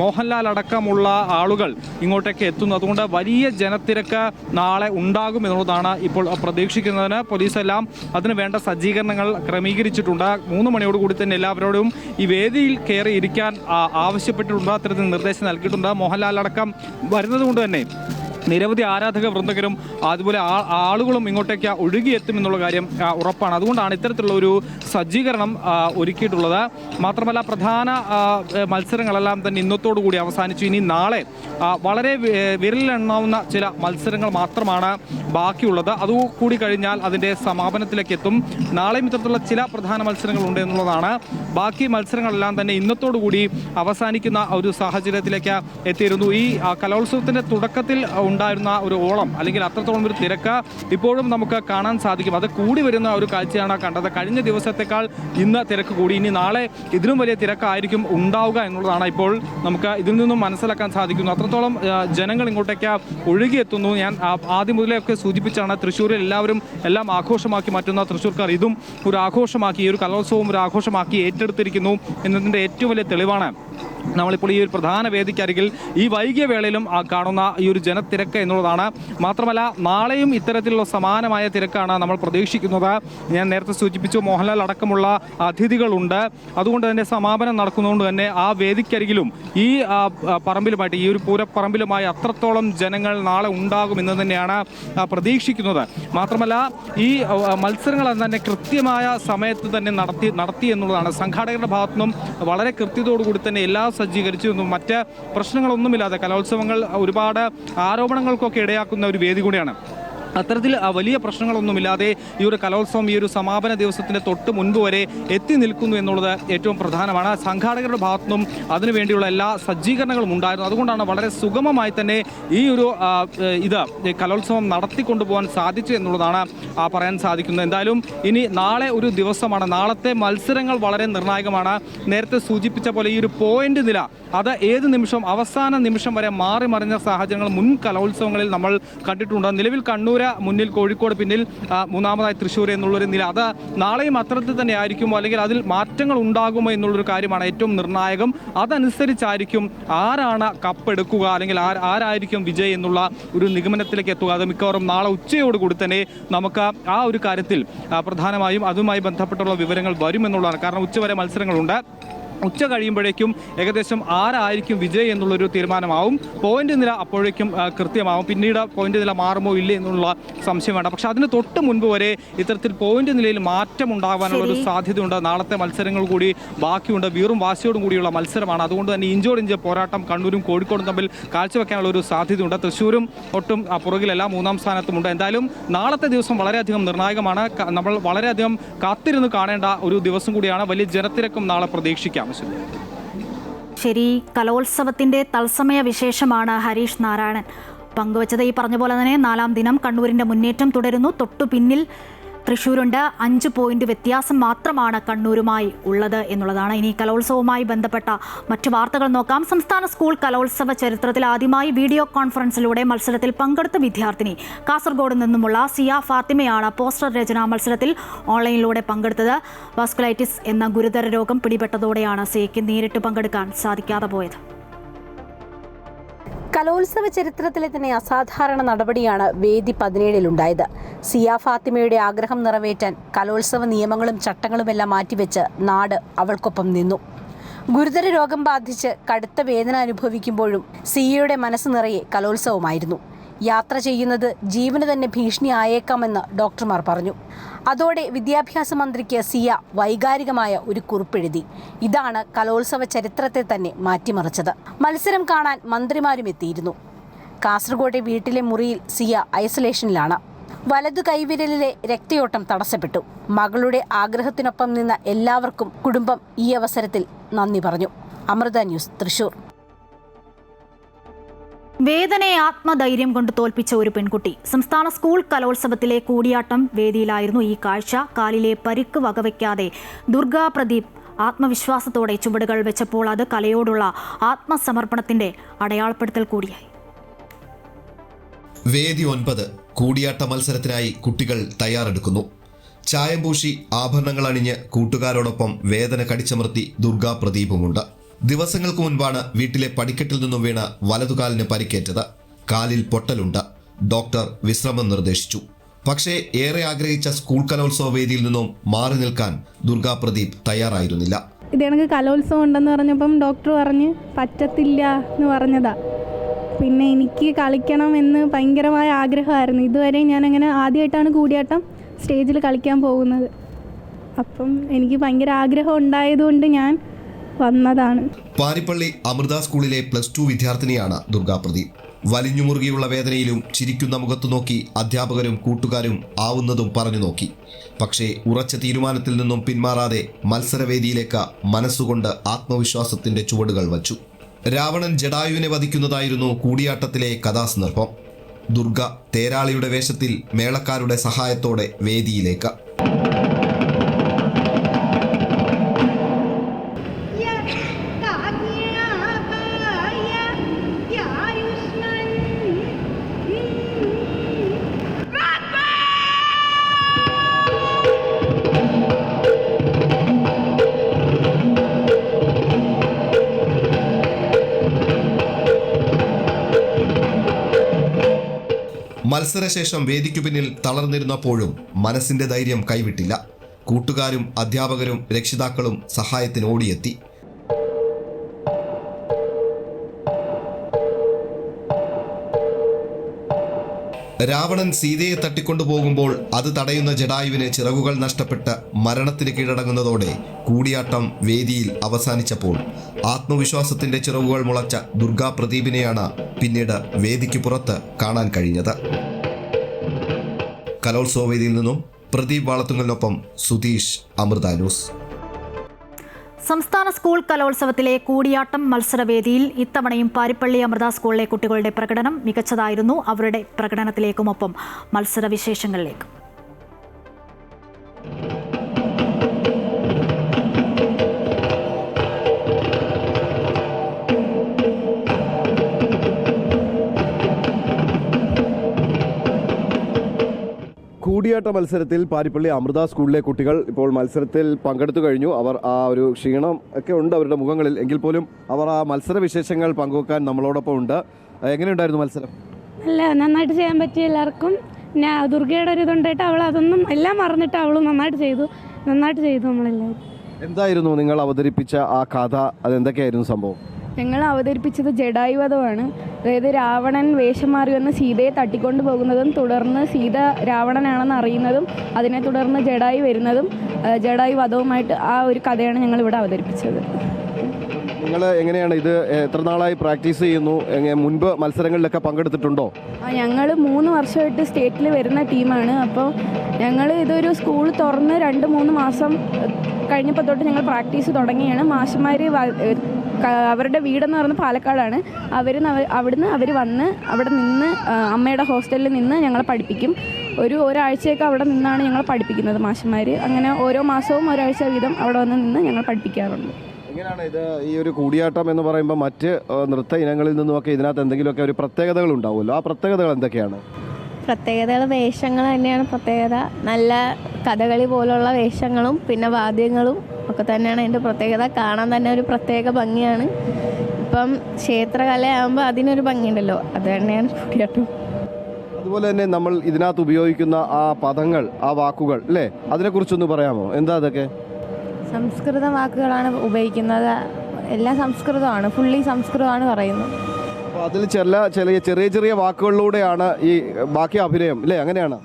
മോഹൻലാൽ അടക്കമുള്ള ആളുകൾ ഇങ്ങോട്ടേക്ക് എത്തുന്നു. അതുകൊണ്ട് വലിയ ജനത്തിരക്ക് നാളെ ഉണ്ടാകും എന്നുള്ളതാണ് ഇപ്പോൾ പ്രതീക്ഷിക്കുന്നതിന്. പോലീസെല്ലാം അതിന് വേണ്ട സജ്ജീകരണങ്ങൾ ക്രമീകരിച്ചിട്ടുണ്ട്. 3 മണിയോടുകൂടി തന്നെ എല്ലാവരോടും ഈ വേദിയിൽ കയറി ഇരിക്കാൻ ആവശ്യപ്പെട്ടിട്ടുണ്ട്. അത്തരത്തിൽ നിർദ്ദേശം നൽകിയിട്ടുണ്ട്. മോഹൻലാൽ അടക്കം വരുന്നത് കൊണ്ട് തന്നെ നിരവധി ആരാധക വൃന്ദകരും അതുപോലെ ആളുകളും ഇങ്ങോട്ടേക്ക് ഒഴുകിയെത്തുമെന്നുള്ള കാര്യം ഉറപ്പാണ്. അതുകൊണ്ടാണ് ഇത്തരത്തിലുള്ള ഒരു സജ്ജീകരണം ഒരുക്കിയിട്ടുള്ളത്. മാത്രമല്ല പ്രധാന മത്സരങ്ങളെല്ലാം തന്നെ ഇന്നത്തോടു കൂടി അവസാനിച്ചു. ഇനി നാളെ വളരെ വിരലിലെണ്ണാവുന്ന ചില മത്സരങ്ങൾ മാത്രമാണ് ബാക്കിയുള്ളത്. അതുകൂടി കഴിഞ്ഞാൽ അതിൻ്റെ സമാപനത്തിലേക്ക് എത്തും. നാളെയും ഇത്തരത്തിലുള്ള ചില പ്രധാന മത്സരങ്ങളുണ്ട് എന്നുള്ളതാണ്. ബാക്കി മത്സരങ്ങളെല്ലാം തന്നെ ഇന്നത്തോടു കൂടി അവസാനിക്കുന്ന ഒരു സാഹചര്യത്തിലേക്ക് എത്തിയിരുന്നു. ഈ കലോത്സവത്തിൻ്റെ തുടക്കത്തിൽ ഉണ്ടായിരുന്ന ഒരു ഓളം അല്ലെങ്കിൽ അത്രത്തോളം ഒരു തിരക്ക് ഇപ്പോഴും നമുക്ക് കാണാൻ സാധിക്കും. അത് കൂടി വരുന്ന ഒരു കാഴ്ചയാണ് കണ്ടത്. കഴിഞ്ഞ ദിവസത്തേക്കാൾ ഇന്ന് തിരക്ക് കൂടി. ഇനി നാളെ ഇതിലും വലിയ തിരക്കായിരിക്കും ഉണ്ടാവുക എന്നുള്ളതാണ് ഇപ്പോൾ നമുക്ക് ഇതിൽ നിന്നും മനസ്സിലാക്കാൻ സാധിക്കുന്നു. അത്രത്തോളം ജനങ്ങൾ ഇങ്ങോട്ടേക്ക് ഒഴുകിയെത്തുന്നു. ഞാൻ ആദ്യം മുതലൊക്കെ സൂചിപ്പിച്ചാണ് തൃശ്ശൂരിൽ എല്ലാം ആഘോഷമാക്കി മാറ്റുന്ന തൃശ്ശൂർക്കാർ ഇതും ഒരു ആഘോഷമാക്കി, ഈ ഒരു കലോത്സവം ഒരു ആഘോഷമാക്കി ഏറ്റെടുത്തിരിക്കുന്നു എന്നതിൻ്റെ ഏറ്റവും വലിയ തെളിവാണ് നമ്മളിപ്പോൾ ഈ ഒരു പ്രധാന വേദിക്കരികിൽ ഈ വൈകിയ വേളയിലും കാണുന്ന ഈ ഒരു ജനത്തിരക്ക് എന്നുള്ളതാണ്. മാത്രമല്ല നാളെയും ഇത്തരത്തിലുള്ള സമാനമായ തിരക്കാണ് നമ്മൾ പ്രതീക്ഷിക്കുന്നത്. ഞാൻ നേരത്തെ സൂചിപ്പിച്ചു, മോഹൻലാൽ അടക്കമുള്ള അതിഥികളുണ്ട്. അതുകൊണ്ട് തന്നെ സമാപനം നടക്കുന്നതുകൊണ്ട് തന്നെ ആ വേദിക്കരികിലും ഈ പറമ്പിലുമായിട്ട് ഈ ഒരു പൂരപ്പറമ്പിലുമായി അത്രത്തോളം ജനങ്ങൾ നാളെ ഉണ്ടാകുമെന്ന് തന്നെയാണ് പ്രതീക്ഷിക്കുന്നത്. മാത്രമല്ല ഈ മത്സരങ്ങൾ തന്നെ കൃത്യമായ സമയത്ത് തന്നെ നടത്തി എന്നുള്ളതാണ്. സംഘാടകരുടെ ഭാഗത്തുനിന്നും വളരെ കൃത്യതയോടുകൂടി തന്നെ എല്ലാം സജ്ജീകരിച്ചു. മറ്റ് പ്രശ്നങ്ങളൊന്നുമില്ലാതെ കലോത്സവങ്ങൾ ഒരുപാട് ആരോപണങ്ങൾക്കൊക്കെ ഇടയാക്കുന്ന ഒരു വേദി കൂടിയാണ്. അത്തരത്തിൽ വലിയ പ്രശ്നങ്ങളൊന്നുമില്ലാതെ ഈ ഒരു കലോത്സവം ഈ ഒരു സമാപന ദിവസത്തിൻ്റെ തൊട്ട് മുൻപ് വരെ എത്തി നിൽക്കുന്നു എന്നുള്ളത് ഏറ്റവും പ്രധാനമാണ്. സംഘാടകരുടെ ഭാഗത്തുനിന്നും അതിനുവേണ്ടിയുള്ള എല്ലാ സജ്ജീകരണങ്ങളും ഉണ്ടായിരുന്നു. അതുകൊണ്ടാണ് വളരെ സുഗമമായി തന്നെ ഈ ഒരു കലോത്സവം നടത്തിക്കൊണ്ടുപോകാൻ സാധിച്ചു എന്നുള്ളതാണ് പറയാൻ സാധിക്കുന്നത്. എന്തായാലും ഇനി നാളെ ഒരു ദിവസമാണ്. നാളത്തെ മത്സരങ്ങൾ വളരെ നിർണായകമാണ്. നേരത്തെ സൂചിപ്പിച്ച പോലെ ഈ ഒരു പോയിന്റ് നില അത് ഏത് നിമിഷവും അവസാന നിമിഷം വരെ മാറി മറിഞ്ഞ സാഹചര്യങ്ങൾ മുൻ കലോത്സവങ്ങളിൽ നമ്മൾ കണ്ടിട്ടുണ്ട്. നിലവിൽ കണ്ണൂർ മുന്നിൽ, കോഴിക്കോട് പിന്നിൽ, മൂന്നാമതായി തൃശ്ശൂർ എന്നുള്ളൊരു നില അത് നാളെയും അത്തരത്തിൽ തന്നെ ആയിരിക്കുമോ അല്ലെങ്കിൽ അതിൽ മാറ്റങ്ങൾ ഉണ്ടാകുമോ എന്നുള്ളൊരു കാര്യമാണ് ഏറ്റവും നിർണായകം. അതനുസരിച്ചായിരിക്കും ആരാണ് കപ്പെടുക്കുക അല്ലെങ്കിൽ ആരായിരിക്കും വിജയ് എന്നുള്ള ഒരു നിഗമനത്തിലേക്ക് എത്തുക. അത് മിക്കവാറും നാളെ ഉച്ചയോടുകൂടി തന്നെ നമുക്ക് ആ ഒരു കാര്യത്തിൽ പ്രധാനമായും അതുമായി ബന്ധപ്പെട്ടുള്ള വിവരങ്ങൾ വരുമെന്നുള്ളതാണ്. കാരണം ഉച്ചവരെ മത്സരങ്ങളുണ്ട്. ഉച്ച കഴിയുമ്പോഴേക്കും ഏകദേശം ആരായിരിക്കും വിജയ് എന്നുള്ളൊരു തീരുമാനമാവും. പോയിന്റ് നില അപ്പോഴേക്കും കൃത്യമാവും. പിന്നീട് പോയിന്റ് നില മാറുമോ ഇല്ലേ എന്നുള്ള സംശയം വേണ്ട. പക്ഷെ അതിന് തൊട്ട് മുൻപ് വരെ ഇത്തരത്തിൽ പോയിന്റ് നിലയിൽ മാറ്റം ഉണ്ടാകാനുള്ള ഒരു സാധ്യതയുണ്ട്. നാളത്തെ മത്സരങ്ങൾ കൂടി ബാക്കിയുണ്ട്. വീറും വാശിയോടും കൂടിയുള്ള മത്സരമാണ്. അതുകൊണ്ട് തന്നെ ഇഞ്ചോടിഞ്ച് പോരാട്ടം കണ്ണൂരും കോഴിക്കോടും തമ്മിൽ കാഴ്ചവെക്കാനുള്ള ഒരു സാധ്യതയുണ്ട്. തൃശ്ശൂരും ഒട്ടും പുറകിലല്ല, മൂന്നാം സ്ഥാനത്തുമുണ്ട്. എന്തായാലും നാളത്തെ ദിവസം വളരെയധികം നിർണായകമാണ്. നമ്മൾ വളരെയധികം കാത്തിരുന്ന് കാണേണ്ട ഒരു ദിവസം കൂടിയാണ്. വലിയ ജനത്തിരക്കും നാളെ പ്രതീക്ഷിക്കാം. ശരി, കലോത്സവത്തിന്റെ തത്സമയ വിശേഷമാണ് ഹരീഷ് നാരായണൻ പങ്കുവച്ചത്. ഈ പറഞ്ഞ പോലെ തന്നെ 4-ാം ദിനം കണ്ണൂരിന്റെ മുന്നേറ്റം തുടരുന്നു. തൊട്ടു പിന്നിൽ തൃശ്ശൂരുണ്ട്. 5 പോയിന്റ് വ്യത്യാസം മാത്രമാണ് കണ്ണൂരുമായി ഉള്ളത് എന്നുള്ളതാണ്. ഇനി കലോത്സവവുമായി ബന്ധപ്പെട്ട മറ്റു വാർത്തകൾ നോക്കാം. സംസ്ഥാന സ്കൂൾ കലോത്സവ ചരിത്രത്തിൽ ആദ്യമായി വീഡിയോ കോൺഫറൻസിലൂടെ മത്സരത്തിൽ പങ്കെടുത്ത വിദ്യാർത്ഥിനി കാസർഗോഡ് നിന്നുമുള്ള സിയ ഫാത്തിമയാണ് പോസ്റ്റർ രചനാ മത്സരത്തിൽ ഓൺലൈനിലൂടെ പങ്കെടുത്തത്. വാസ്കുലൈറ്റിസ് എന്ന ഗുരുതര രോഗം പിടിപെട്ടതോടെയാണ് സിയയ്ക്ക് നേരിട്ട് പങ്കെടുക്കാൻ സാധിക്കാതെ പോയത്. കലോത്സവ ചരിത്രത്തിലെ തന്നെ അസാധാരണ നടപടിയാണ് വേദി 17-ലുണ്ടായത്. സിയ ഫാത്തിമയുടെ ആഗ്രഹം നിറവേറ്റാൻ കലോത്സവ നിയമങ്ങളും ചട്ടങ്ങളുമെല്ലാം മാറ്റിവെച്ച് നാട് അവൾക്കൊപ്പം നിന്നു. ഗുരുതര രോഗം ബാധിച്ച് കടുത്ത വേദന അനുഭവിക്കുമ്പോഴും സിയയുടെ മനസ്സ് നിറയെ കലോത്സവമായിരുന്നു. യാത്ര ചെയ്യുന്നത് ജീവന് തന്നെ ഭീഷണിയായേക്കാമെന്ന് ഡോക്ടർമാർ പറഞ്ഞു. അതോടെ വിദ്യാഭ്യാസ മന്ത്രിക്ക് സിയ വൈകാരികമായ ഒരു കുറിപ്പെഴുതി. ഇതാണ് കലോത്സവ ചരിത്രത്തെ തന്നെ മാറ്റിമറിച്ചത്. മത്സരം കാണാൻ മന്ത്രിമാരും എത്തിയിരുന്നു. കാസർഗോഡ് വീട്ടിലെ മുറിയിൽ സിയ ഐസൊലേഷനിലാണ്. വലതു കൈവിരലിലെ രക്തയോട്ടം തടസ്സപ്പെട്ടു. മകളുടെ ആഗ്രഹത്തിനൊപ്പം നിന്ന എല്ലാവർക്കും കുടുംബം ഈ അവസരത്തിൽ നന്ദി പറഞ്ഞു. അമൃത ന്യൂസ്, തൃശൂർ. വേദനയെ ആത്മധൈര്യം കൊണ്ട് തോൽപ്പിച്ച ഒരു പെൺകുട്ടി. സംസ്ഥാന സ്കൂൾ കലോത്സവത്തിലെ കൂടിയാട്ടം വേദിയിലായിരുന്നു ഈ കാഴ്ച. കാലിലെ പരിക്ക് വകവയ്ക്കാതെ ദുർഗാ പ്രദീപ് ആത്മവിശ്വാസത്തോടെ ചുവടുകൾ വെച്ചപ്പോൾ അത് കലയോടുള്ള ആത്മസമർപ്പണത്തിന്റെ അടയാളപ്പെടുത്തൽ കൂടിയായി. വേദി 9 കൂടിയാട്ട മത്സരത്തിനായി കുട്ടികൾ തയ്യാറെടുക്കുന്നു. ചായംപൂശി ആഭരണങ്ങൾ അണിഞ്ഞ് കൂട്ടുകാരോടൊപ്പം വേദന കടിച്ചമർത്തി ദുർഗാ പ്രദീപുമുണ്ട്. ദിവസങ്ങൾക്ക് മുൻപാണ് വീട്ടിലെ പടിക്കെട്ടിൽ നിന്നും വീണ് വലതുകാലിന് പരിക്കേറ്റത്. കാലിൽ പൊട്ടലുണ്ട്. ഡോക്ടർ വിശ്രമം നിർദ്ദേശിച്ചു. പക്ഷേ ഏറെ ആഗ്രഹിച്ച സ്കൂൾ കലോത്സവ വേദിയിൽ നിന്നും മാറി നിൽക്കാൻ ദുർഗാ പ്രദീപ് തയ്യാറായിരുന്നില്ല. ഇത് കണക്ക് കലോത്സവം ഉണ്ടെന്ന് പറഞ്ഞപ്പം ഡോക്ടർ പറഞ്ഞ് പറ്റത്തില്ല എന്ന് പറഞ്ഞതാ. പിന്നെ എനിക്ക് കളിക്കണമെന്ന് ഭയങ്കരമായ ആഗ്രഹമായിരുന്നു. ഇതുവരെ ഞാനങ്ങനെ ആദ്യമായിട്ടാണ് കൂടിയാട്ടം സ്റ്റേജിൽ കളിക്കാൻ പോകുന്നത്. അപ്പം എനിക്ക് ഭയങ്കര ആഗ്രഹം ഉണ്ടായതുകൊണ്ട് ഞാൻ വന്നതാണ്. പാരിപ്പള്ളി അമൃത സ്കൂളിലെ +2 വിദ്യാർത്ഥിനിയാണ് ദുർഗാ പ്രദീപ്. വലിഞ്ഞുമുറുകിയുള്ള വേദനയിലും ചിരിക്കുന്ന മുഖത്തു നോക്കി അധ്യാപകരും കൂട്ടുകാരും ആവുന്നതും പറഞ്ഞു നോക്കി. പക്ഷേ ഉറച്ച തീരുമാനത്തിൽ നിന്നും പിന്മാറാതെ മത്സരവേദിയിലേക്ക് മനസ്സുകൊണ്ട് ആത്മവിശ്വാസത്തിന്റെ ചുവടുകൾ വച്ചു. രാവണൻ ജടായുവിനെ വധിക്കുന്നതായിരുന്നു കൂടിയാട്ടത്തിലെ കഥാസന്ദർഭം. ദുർഗ തേരാളിയുടെ വേഷത്തിൽ മേളക്കാരുടെ സഹായത്തോടെ വേദിയിലേക്ക്. മത്സരശേഷം വേദിക്കു പിന്നിൽ തളർന്നിരുന്നപ്പോഴും മനസ്സിന്റെ ധൈര്യം കൈവിട്ടില്ല. കൂട്ടുകാരും അധ്യാപകരും രക്ഷിതാക്കളും സഹായത്തിന് ഓടിയെത്തി. രാവണൻ സീതയെ തട്ടിക്കൊണ്ടുപോകുമ്പോൾ അത് തടയുന്ന ജടായുവിന് ചിറകുകൾ നഷ്ടപ്പെട്ട് മരണത്തിന് കീഴടങ്ങുന്നതോടെ കൂടിയാട്ടം വേദിയിൽ അവസാനിച്ചപ്പോൾ ആത്മവിശ്വാസത്തിന്റെ ചിറകുകൾ മുളച്ച ദുർഗാ പ്രദീപിനെയാണ് പിന്നീട് വേദിക്ക് പുറത്ത് കാണാൻ കഴിഞ്ഞത്. കലോത്സവ വേദിയിൽ നിന്നും പ്രദീപ് വാളത്തുങ്കലിനൊപ്പം സുധീഷ്, അമൃത ന്യൂസ്. സംസ്ഥാന സ്കൂൾ കലോത്സവത്തിലെ കൂടിയാട്ടം മത്സരവേദിയിൽ ഇത്തവണയും പാരിപ്പള്ളി അമൃത സ്കൂളിലെ കുട്ടികളുടെ പ്രകടനം മികച്ചതായിരുന്നു. അവരുടെ പ്രകടനത്തിലേക്കുമൊപ്പം മത്സരവിശേഷങ്ങളിലേക്കും. കൂടിയാട്ട മത്സരത്തിൽ പാരിപ്പള്ളി അമൃത സ്കൂളിലെ കുട്ടികൾ ഇപ്പോൾ മത്സരത്തിൽ പങ്കെടുത്തു കഴിഞ്ഞു. അവർ ആ ഒരു ക്ഷീണം ഒക്കെ ഉണ്ട് അവരുടെ മുഖങ്ങളിൽ. എങ്കിൽ പോലും അവർ ആ മത്സര വിശേഷങ്ങൾ പങ്കുവെക്കാൻ നമ്മളോടൊപ്പം ഉണ്ട്. എങ്ങനെയുണ്ടായിരുന്നു മത്സരം? നന്നായിട്ട് ചെയ്യാൻ പറ്റിയ എല്ലാവർക്കും. പിന്നെ ദുർഗയുടെ ഒരു ഇതുണ്ടായിട്ട് അവൾ അതൊന്നും എല്ലാം മറന്നിട്ട് അവൾ നന്നായിട്ട് ചെയ്തു നമ്മളെല്ലാവരും. എന്തായിരുന്നു നിങ്ങൾ അവതരിപ്പിച്ച ആ കഥ? അതെന്തൊക്കെയായിരുന്നു സംഭവം? ഞങ്ങൾ അവതരിപ്പിച്ചത് ജടായുവധമാണ്. അതായത് രാവണൻ വേഷം മാറി വന്ന് സീതയെ തട്ടിക്കൊണ്ടു പോകുന്നതും തുടർന്ന് സീത രാവണനാണെന്ന് അറിയുന്നതും അതിനെ തുടർന്ന് ജടായു വരുന്നതും ജടായു വധവുമായിട്ട് ആ ഒരു കഥയാണ് ഞങ്ങൾ ഇവിടെ അവതരിപ്പിച്ചത്. നിങ്ങൾ എങ്ങനെയാണ് ഇത് എത്ര നാളായി പ്രാക്ടീസ് ചെയ്യുന്നു? മുൻപ് മത്സരങ്ങളിലൊക്കെ പങ്കെടുത്തിട്ടുണ്ടോ? ഞങ്ങൾ 3 വർഷമായിട്ട് സ്റ്റേറ്റിൽ വരുന്ന ടീമാണ്. അപ്പോൾ ഞങ്ങൾ ഇതൊരു സ്കൂൾ തുറന്ന് 2-3 മാസം കഴിഞ്ഞപ്പോൾ തൊട്ട് ഞങ്ങൾ പ്രാക്ടീസ് തുടങ്ങിയാണ്. മാഷന്മാർ അവരുടെ വീടെന്ന് പറയുന്നത് പാലക്കാടാണ്. അവിടുന്ന് അവർ വന്ന് അവിടെ നിന്ന് അമ്മയുടെ ഹോസ്റ്റലിൽ നിന്ന് ഞങ്ങളെ പഠിപ്പിക്കും. ഒരാഴ്ചയൊക്കെ അവിടെ നിന്നാണ് ഞങ്ങൾ പഠിപ്പിക്കുന്നത് മാഷന്മാർ. അങ്ങനെ ഓരോ മാസവും ഒരാഴ്ച വീതം അവിടെ വന്ന് നിന്ന് ഞങ്ങൾ പഠിപ്പിക്കാറുണ്ട്. എങ്ങനെയാണ് ഇത് ഈ ഒരു കൂടിയാട്ടം എന്ന് പറയുമ്പോൾ മറ്റ് നൃത്ത ഇനങ്ങളിൽ നിന്നുമൊക്കെ ഇതിനകത്ത് എന്തെങ്കിലുമൊക്കെ ഒരു പ്രത്യേകതകൾ ഉണ്ടാവുമല്ലോ. ആ പ്രത്യേകതകൾ എന്തൊക്കെയാണ്? പ്രത്യേകതകൾ വേഷങ്ങൾ തന്നെയാണ് പ്രത്യേകത. നല്ല കഥകളി പോലുള്ള വേഷങ്ങളും പിന്നെ വാദ്യങ്ങളും ഒക്കെ തന്നെയാണ് അതിൻ്റെ പ്രത്യേകത. കാണാൻ തന്നെ ഒരു പ്രത്യേക ഭംഗിയാണ്. ഇപ്പം ക്ഷേത്രകലയാകുമ്പോൾ അതിനൊരു ഭംഗിയുണ്ടല്ലോ, അത് തന്നെയാണ് കൂടിയാട്ടം. അതുപോലെ തന്നെ നമ്മൾ ഇതിനകത്ത് ഉപയോഗിക്കുന്ന ആ പദങ്ങൾ, ആ വാക്കുകൾ അല്ലേ, അതിനെക്കുറിച്ചൊന്ന് പറയാമോ? എന്താ അതൊക്കെ? സംസ്കൃത വാക്കുകളാണ് ഉപയോഗിക്കുന്നത്. എല്ലാം സംസ്കൃതമാണ്, ഫുള്ളി സംസ്കൃതമാണ് പറയുന്നത്. അപ്പോൾ അതിൽ ചെറിയ ചെറിയ വാക്കുകളിലൂടെയാണ് ഈ ബാക്കി അഭിനയം അല്ലേ? അങ്ങനെയാണ്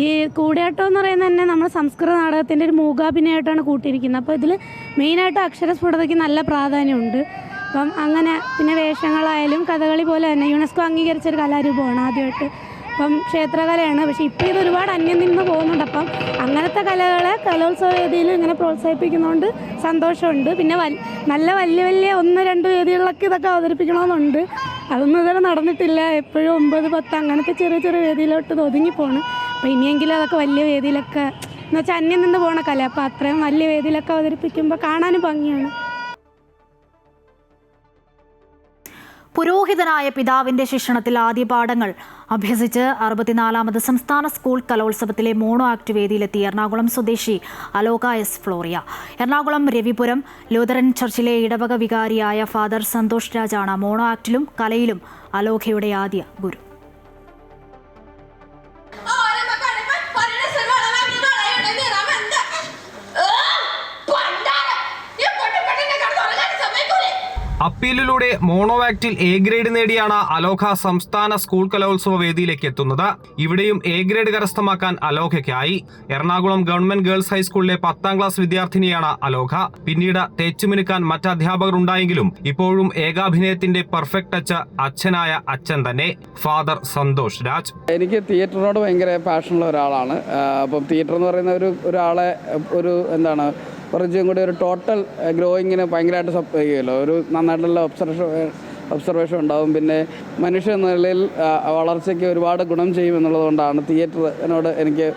ഈ കൂടിയാട്ടം എന്ന് പറയുന്നത് തന്നെ നമ്മൾ സംസ്കൃത നാടകത്തിൻ്റെ ഒരു മൂകാഭിനയമായിട്ടാണ് കൂട്ടിയിരിക്കുന്നത്. അപ്പോൾ ഇതിൽ മെയിനായിട്ട് അക്ഷരസ്ഫുടതയ്ക്ക് നല്ല പ്രാധാന്യമുണ്ട്. അപ്പം അങ്ങനെ പിന്നെ വേഷങ്ങളായാലും കഥകളി പോലെ തന്നെ യുനെസ്കോ അംഗീകരിച്ചൊരു കലാരൂപമാണ് ആദ്യമായിട്ട്. അപ്പം ക്ഷേത്രകലയാണ്. പക്ഷേ ഇപ്പോൾ ഇത് ഒരുപാട് അന്യം നിന്ന് പോകുന്നുണ്ട്. അപ്പം അങ്ങനത്തെ കലകളെ കലോത്സവ വേദിയിൽ ഇങ്ങനെ പ്രോത്സാഹിപ്പിക്കുന്നതുകൊണ്ട് സന്തോഷമുണ്ട്. പിന്നെ നല്ല വലിയ 1-2 വേദികളിലൊക്കെ ഇതൊക്കെ അവതരിപ്പിക്കണമെന്നുണ്ട്. അതൊന്നും ഇതുവരെ നടന്നിട്ടില്ല. എപ്പോഴും 9-10 അങ്ങനത്തെ ചെറിയ വേദിയിലോട്ട് ഒതുങ്ങിപ്പോണ്. അപ്പോൾ ഇനിയെങ്കിലും അതൊക്കെ വലിയ വേദിയിലൊക്കെ എന്ന് വെച്ചാൽ അന്യം നിന്ന് പോകണ കല. അപ്പോൾ അത്രയും വലിയ വേദിയിലൊക്കെ അവതരിപ്പിക്കുമ്പോൾ കാണാനും ഭംഗിയാണ്. പുരോഹിതനായ പിതാവിന്റെ ശിക്ഷണത്തിൽ ആദ്യ പാഠങ്ങൾ അഭ്യസിച്ച് 64ാമത് സംസ്ഥാന സ്കൂൾ കലോത്സവത്തിലെ മോണോ ആക്ട് വേദിയിലെത്തി എറണാകുളം സ്വദേശി അലോക എസ് ഫ്ലോറിയ. എറണാകുളം രവിപുരം ലൂതറൻ ചർച്ചിലെ ഇടവക വികാരിയായ ഫാദർ സന്തോഷ് രാജാണ് മോണോ ആക്ടിലും കലയിലും അലോകയുടെ ആദ്യ ഗുരു. അപ്പി അപ്പീലിലൂടെ മോണോ ആക്ടിൽ എ ഗ്രേഡ് നേടിയാണ് അലോഖ സംസ്ഥാന സ്കൂൾ കലോത്സവ വേദിയിലേക്ക് എത്തുന്നത്. ഇവിടെയും എ ഗ്രേഡ് കരസ്ഥമാക്കാൻ അലോഖയ്ക്കായി. എറണാകുളം ഗവൺമെന്റ് ഗേൾസ് ഹൈസ്കൂളിലെ 10ാം ക്ലാസ് വിദ്യാർത്ഥിനിയാണ് അലോഖ. പിന്നീട് തെച്ചുമിനുക്കാൻ മറ്റ് അധ്യാപകർ ഉണ്ടായെങ്കിലും ഇപ്പോഴും ഏകാഭിനയത്തിന്റെ പെർഫെക്റ്റ് ടച്ച് അച്ഛനായ അച്ഛൻ തന്നെ, ഫാദർ സന്തോഷ് രാജ്. എനിക്ക് തിയേറ്ററിനോട് ഭയങ്കര പാഷനുള്ള ഒരാളാണ്. അപ്പം തിയേറ്റർ എന്ന് പറയുന്ന ഒരാളെ കുറച്ചും കൂടി ഒരു ടോട്ടൽ ഗ്രോയിങ്ങിന് ഭയങ്കരമായിട്ട് സപ്പോർട്ട് ചെയ്യുമല്ലോ. ഒരു നന്നായിട്ടുള്ള ഒബ്സർവേഷൻ ഉണ്ടാവും. പിന്നെ മനുഷ്യ നിലയിൽ വളർച്ചയ്ക്ക് ഒരുപാട് ഗുണം ചെയ്യുമെന്നുള്ളതുകൊണ്ടാണ് തിയേറ്ററിനോട് എനിക്ക്.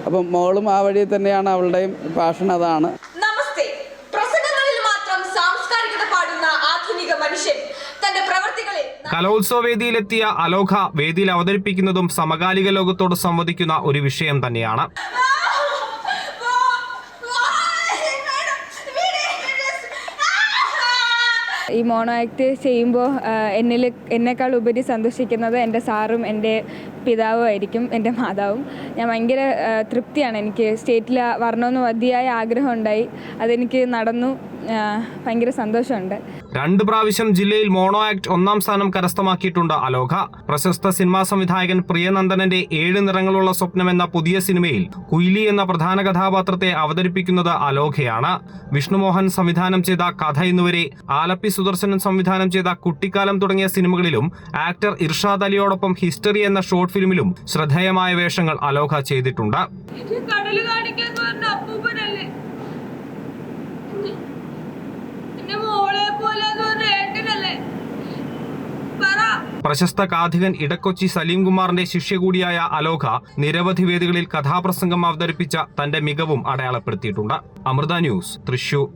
അപ്പം മോളും ആ വഴി തന്നെയാണ്, അവളുടെയും പാഷൻ അതാണ്. നമസ്തേ. പ്രസംഗങ്ങളിൽ മാത്രം സാംസ്കാരികത പാടുന്ന ആധുനിക മനുഷ്യൻ തന്റെ പ്രവർത്തികളിൽ കലോത്സവ വേദിയിലെത്തിയ അലോഖ വേദിയിൽ അവതരിപ്പിക്കുന്നതും സമകാലിക ലോകത്തോട് സംവദിക്കുന്ന ഒരു വിഷയം തന്നെയാണ്. ഈ മോണോ ആക്ട് ചെയ്യുമ്പോൾ എന്നെക്കാൾ ഉപരി സന്തോഷിക്കുന്നത് എൻ്റെ സാറും എൻ്റെ പിതാവും ആയിരിക്കും, എൻ്റെ മാതാവും. ഞാൻ ഭയങ്കര തൃപ്തിയാണ്. എനിക്ക് സ്റ്റേറ്റിൽ വരണമെന്ന് അതിയായ ആഗ്രഹം ഉണ്ടായി, അതെനിക്ക് നടന്നു. ഭയങ്കര സന്തോഷമുണ്ട്. 2 പ്രാവശ്യം ജില്ലയിൽ മോണോ ആക്ട് 1ാം സ്ഥാനം കരസ്ഥമാക്കിയിട്ടുണ്ട് അലോഖ. പ്രശസ്ത സിനിമാ സംവിധായകൻ പ്രിയനന്ദനന്റെ 7 നിറങ്ങളുള്ള സ്വപ്നം എന്ന പുതിയ സിനിമയിൽ കുയിലി എന്ന പ്രധാന കഥാപാത്രത്തെ അവതരിപ്പിക്കുന്നത് അലോഖയാണ്. വിഷ്ണുമോഹൻ സംവിധാനം ചെയ്ത കഥ എന്നുവരെ, ആലപ്പി സുദർശനൻ സംവിധാനം ചെയ്ത കുട്ടിക്കാലം തുടങ്ങിയ സിനിമകളിലും ആക്ടർ ഇർഷാദ് അലിയോടൊപ്പം ഹിസ്റ്ററി എന്ന ഷോർട്ട് ഫിലിമിലും ശ്രദ്ധേയമായ വേഷങ്ങൾ അലോഖ ചെയ്തിട്ടുണ്ട്. പ്രശസ്ത കാഥികൻ ഇടക്കൊച്ചി സലീം കുമാറിന്റെ ശിഷ്യ കൂടിയായ അലോഖ നിരവധി വേദികളിൽ കഥാപ്രസംഗം അവതരിപ്പിച്ച തന്റെ മികവും അടയാളപ്പെടുത്തിയിട്ടുണ്ട്. അമൃത ന്യൂസ്, തൃശൂർ.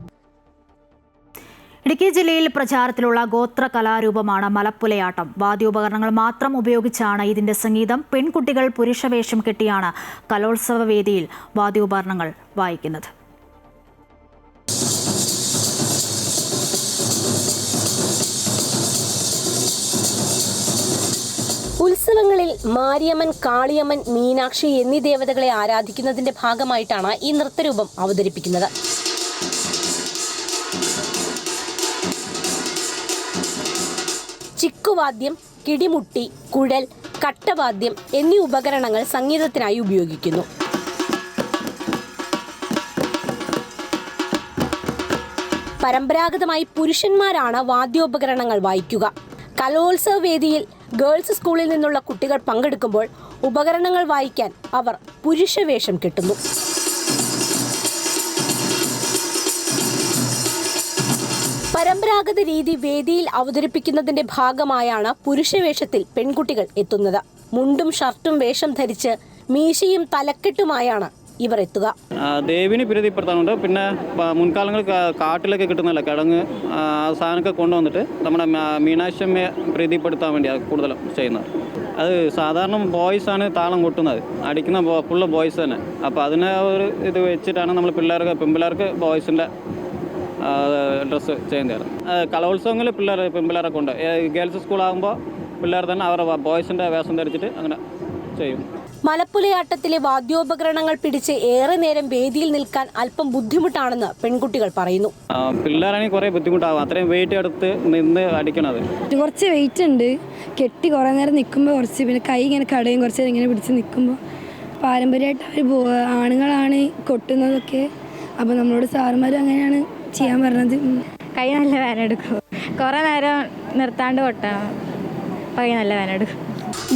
ഇടുക്കി ജില്ലയിൽ പ്രചാരത്തിലുള്ള ഗോത്ര കലാരൂപമാണ് മലപ്പുലയാട്ടം. വാദ്യോപകരണങ്ങൾ മാത്രം ഉപയോഗിച്ചാണ് ഇതിന്റെ സംഗീതം. പെൺകുട്ടികൾ പുരുഷവേഷം കെട്ടിയാണ് കലോത്സവ വേദിയിൽ വാദ്യോപകരണങ്ങൾ വായിക്കുന്നത്. ഉത്സവങ്ങളിൽ മാരിയമ്മൻ, കാളിയമ്മൻ, മീനാക്ഷി എന്നീ ദേവതകളെ ആരാധിക്കുന്നതിന്റെ ഭാഗമായിട്ടാണ് ഈ നൃത്തരൂപം അവതരിപ്പിക്കുന്നത്. ചിക്കുവാദ്യം, കിടിമുട്ടി, കുഴൽ, കട്ടവാദ്യം എന്നീ ഉപകരണങ്ങൾ സംഗീതത്തിനായി ഉപയോഗിക്കുന്നു. പരമ്പരാഗതമായി പുരുഷന്മാരാണ് വാദ്യോപകരണങ്ങൾ വായിക്കുക. കലോത്സവ വേദിയിൽ ഗേൾസ് സ്കൂളിൽ നിന്നുള്ള കുട്ടികൾ പങ്കെടുക്കുമ്പോൾ ഉപകരണങ്ങൾ വായിക്കാൻ അവർ പുരുഷവേഷം കെട്ടുന്നു. പരമ്പരാഗത രീതി വേദിയിൽ അവതരിപ്പിക്കുന്നതിന്റെ ഭാഗമായാണ് പുരുഷവേഷത്തിൽ പെൺകുട്ടികൾ എത്തുന്നത്. മുണ്ടും ഷർട്ടും വേഷം ധരിച്ച് മീശയും തലക്കെട്ടുമായാണ് ഇവർ എത്തുക. ദേവിനെ പ്രീതിപ്പെടുത്താനുണ്ട്. പിന്നെ മുൻകാലങ്ങളിൽ കാട്ടിലൊക്കെ കിട്ടുന്നതല്ല കിഴങ്ങ് സാധനമൊക്കെ കൊണ്ടുവന്നിട്ട് നമ്മുടെ മീനാക്ഷമ്മയെ പ്രീതിപ്പെടുത്താൻ വേണ്ടിയാണ് കൂടുതലും ചെയ്യുന്നത്. അത് സാധാരണ ബോയ്സാണ് താളം കൊട്ടുന്നത്, അടിക്കുന്ന ഫുള്ള് ബോയ്സ് തന്നെ. അപ്പോൾ അതിനെ ഒരു ഇത് വെച്ചിട്ടാണ് നമ്മൾ പെൺപിള്ളേർക്ക് ബോയ്സിൻ്റെ ഡ്രസ്സ് ചെയ്യുന്നത്. കലോത്സവങ്ങളിൽ പെൺപിള്ളേരെ കൊണ്ട് ഗേൾസ് സ്കൂളാകുമ്പോൾ പിള്ളേർ തന്നെ അവരുടെ ബോയ്സിൻ്റെ വേഷം ധരിച്ചിട്ട് അങ്ങനെ ചെയ്യും. മലപ്പുലയാട്ടത്തിലെ വാദ്യോപകരണങ്ങൾ പിടിച്ച് ഏറെ നേരം വേദിയിൽ നിൽക്കാൻ അല്പം ബുദ്ധിമുട്ടാണെന്ന് പെൺകുട്ടികൾ പറയുന്നു. പിള്ളേരാണെങ്കിൽ കുറേ ബുദ്ധിമുട്ടാകും, അത്രയും വെയിറ്റ് എടുത്ത് നിന്ന് അടിക്കണത്. കുറച്ച് വെയിറ്റ് ഉണ്ട്, കെട്ടി കുറേ നേരം നിൽക്കുമ്പോൾ കുറച്ച്, പിന്നെ കൈ ഇങ്ങനെ കടയും കുറച്ച് നേരം ഇങ്ങനെ പിടിച്ച് നിൽക്കുമ്പോൾ. പാരമ്പര്യമായിട്ട് അവർ ആണുങ്ങളാണ് കൊട്ടുന്നതൊക്കെ. അപ്പോൾ നമ്മളോട് സാറുമാരും അങ്ങനെയാണ് ചെയ്യാൻ പറഞ്ഞത്. കൈ നല്ല വേദന എടുക്കും, കുറേ നേരം നിർത്താണ്ട് കൊട്ടണം, കൈ നല്ല വേദന എടുക്കും.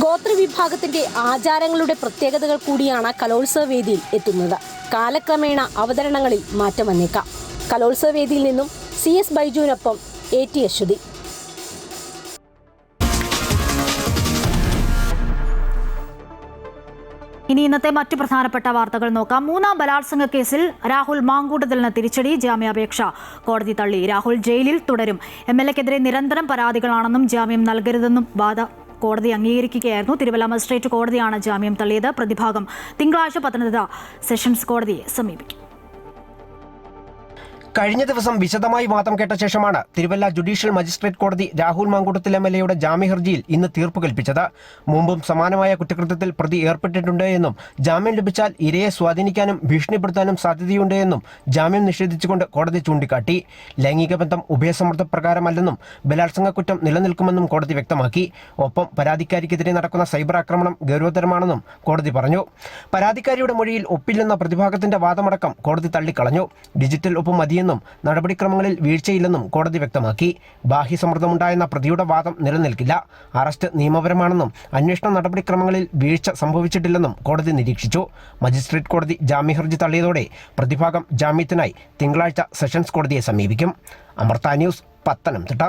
ഗോത്രവിഭാഗത്തിന്റെ ആചാരങ്ങളുടെ പ്രത്യേകതകൾ കൂടിയാണ് കലോത്സവ വേദിയിൽ എത്തുന്നത്. കാലക്രമേണ അവതരണങ്ങളിൽ മാറ്റം വന്നേക്കാം. കലോത്സവ വേദിയിൽ നിന്നും CS ബൈജുവിനൊപ്പം AT അശ്വതി. ഇനി ഇന്നത്തെ മറ്റു പ്രധാനപ്പെട്ട വാർത്തകൾ നോക്കാം. 3ാം ബലാത്സംഗ കേസിൽ രാഹുൽ മാങ്കൂട്ടത്തിലിന് തിരിച്ചടി. ജാമ്യാപേക്ഷ കോടതി തള്ളി. രാഹുൽ ജയിലിൽ തുടരും. MLAക്കെതിരെ നിരന്തരം പരാതികളാണെന്നും ജാമ്യം നൽകരുതെന്നും കോടതി അംഗീകരിക്കുകയായിരുന്നു. തിരുവല്ല മജിസ്ട്രേറ്റ് കോടതിയാണ് ജാമ്യം തള്ളിയത്. പ്രതിഭാഗം തിങ്കളാഴ്ച പത്തനംതിട്ട സെഷൻസ് കോടതിയെ സമീപിക്കും. കഴിഞ്ഞ ദിവസം വിശദമായി വാദം കേട്ട ശേഷമാണ് തിരുവല്ല ജുഡീഷ്യൽ മജിസ്ട്രേറ്റ് കോടതി രാഹുൽ മാങ്കൂട്ടത്തിൽ MLA ജാമ്യ ഹർജിയിൽ ഇന്ന് തീർപ്പ് കൽപ്പിച്ചത്. മുമ്പും സമാനമായ കുറ്റകൃത്യത്തിൽ പ്രതി ഏർപ്പെട്ടിട്ടുണ്ട് എന്നും ജാമ്യം ലഭിച്ചാൽ ഇരയെ സ്വാധീനിക്കാനും ഭീഷണിപ്പെടുത്താനും സാധ്യതയുണ്ട് എന്നും ജാമ്യം നിഷേധിച്ചുകൊണ്ട് കോടതി ചൂണ്ടിക്കാട്ടി. ലൈംഗിക ബന്ധം ഉഭയസമ്മർദ്ദപ്രകാരമല്ലെന്നും ബലാത്സംഗ കുറ്റം നിലനിൽക്കുമെന്നും കോടതി വ്യക്തമാക്കി. ഒപ്പം പരാതിക്കാരിക്കെതിരെ നടക്കുന്ന സൈബർ ആക്രമണം ഗൗരവതരമാണെന്നും കോടതി പറഞ്ഞു. പരാതിക്കാരിയുടെ മൊഴിയിൽ ഒപ്പില്ലെന്ന പ്രതിഭാഗത്തിന്റെ വാദമടക്കം കോടതി തള്ളിക്കളഞ്ഞു. ഡിജിറ്റൽ ഒപ്പ് മതിയെന്നും നടപടിക്രമങ്ങളിൽ വീഴ്ചയില്ലെന്നും കോടതി വ്യക്തമാക്കി. ബാഹ്യസമ്മർദ്ദമുണ്ടായെന്ന പ്രതിയുടെ വാദം നിലനിൽക്കില്ല. അറസ്റ്റ് നിയമപരമാണെന്നും അന്വേഷണ നടപടിക്രമങ്ങളിൽ വീഴ്ച സംഭവിച്ചിട്ടില്ലെന്നും കോടതി നിരീക്ഷിച്ചു. മജിസ്ട്രേറ്റ് കോടതി ജാമ്യ ഹർജി തള്ളിയതോടെ പ്രതിഭാഗം ജാമ്യത്തിനായി തിങ്കളാഴ്ച സെഷൻസ് കോടതിയെ സമീപിക്കും. അമൃത ന്യൂസ്, പത്തനംതിട്ട.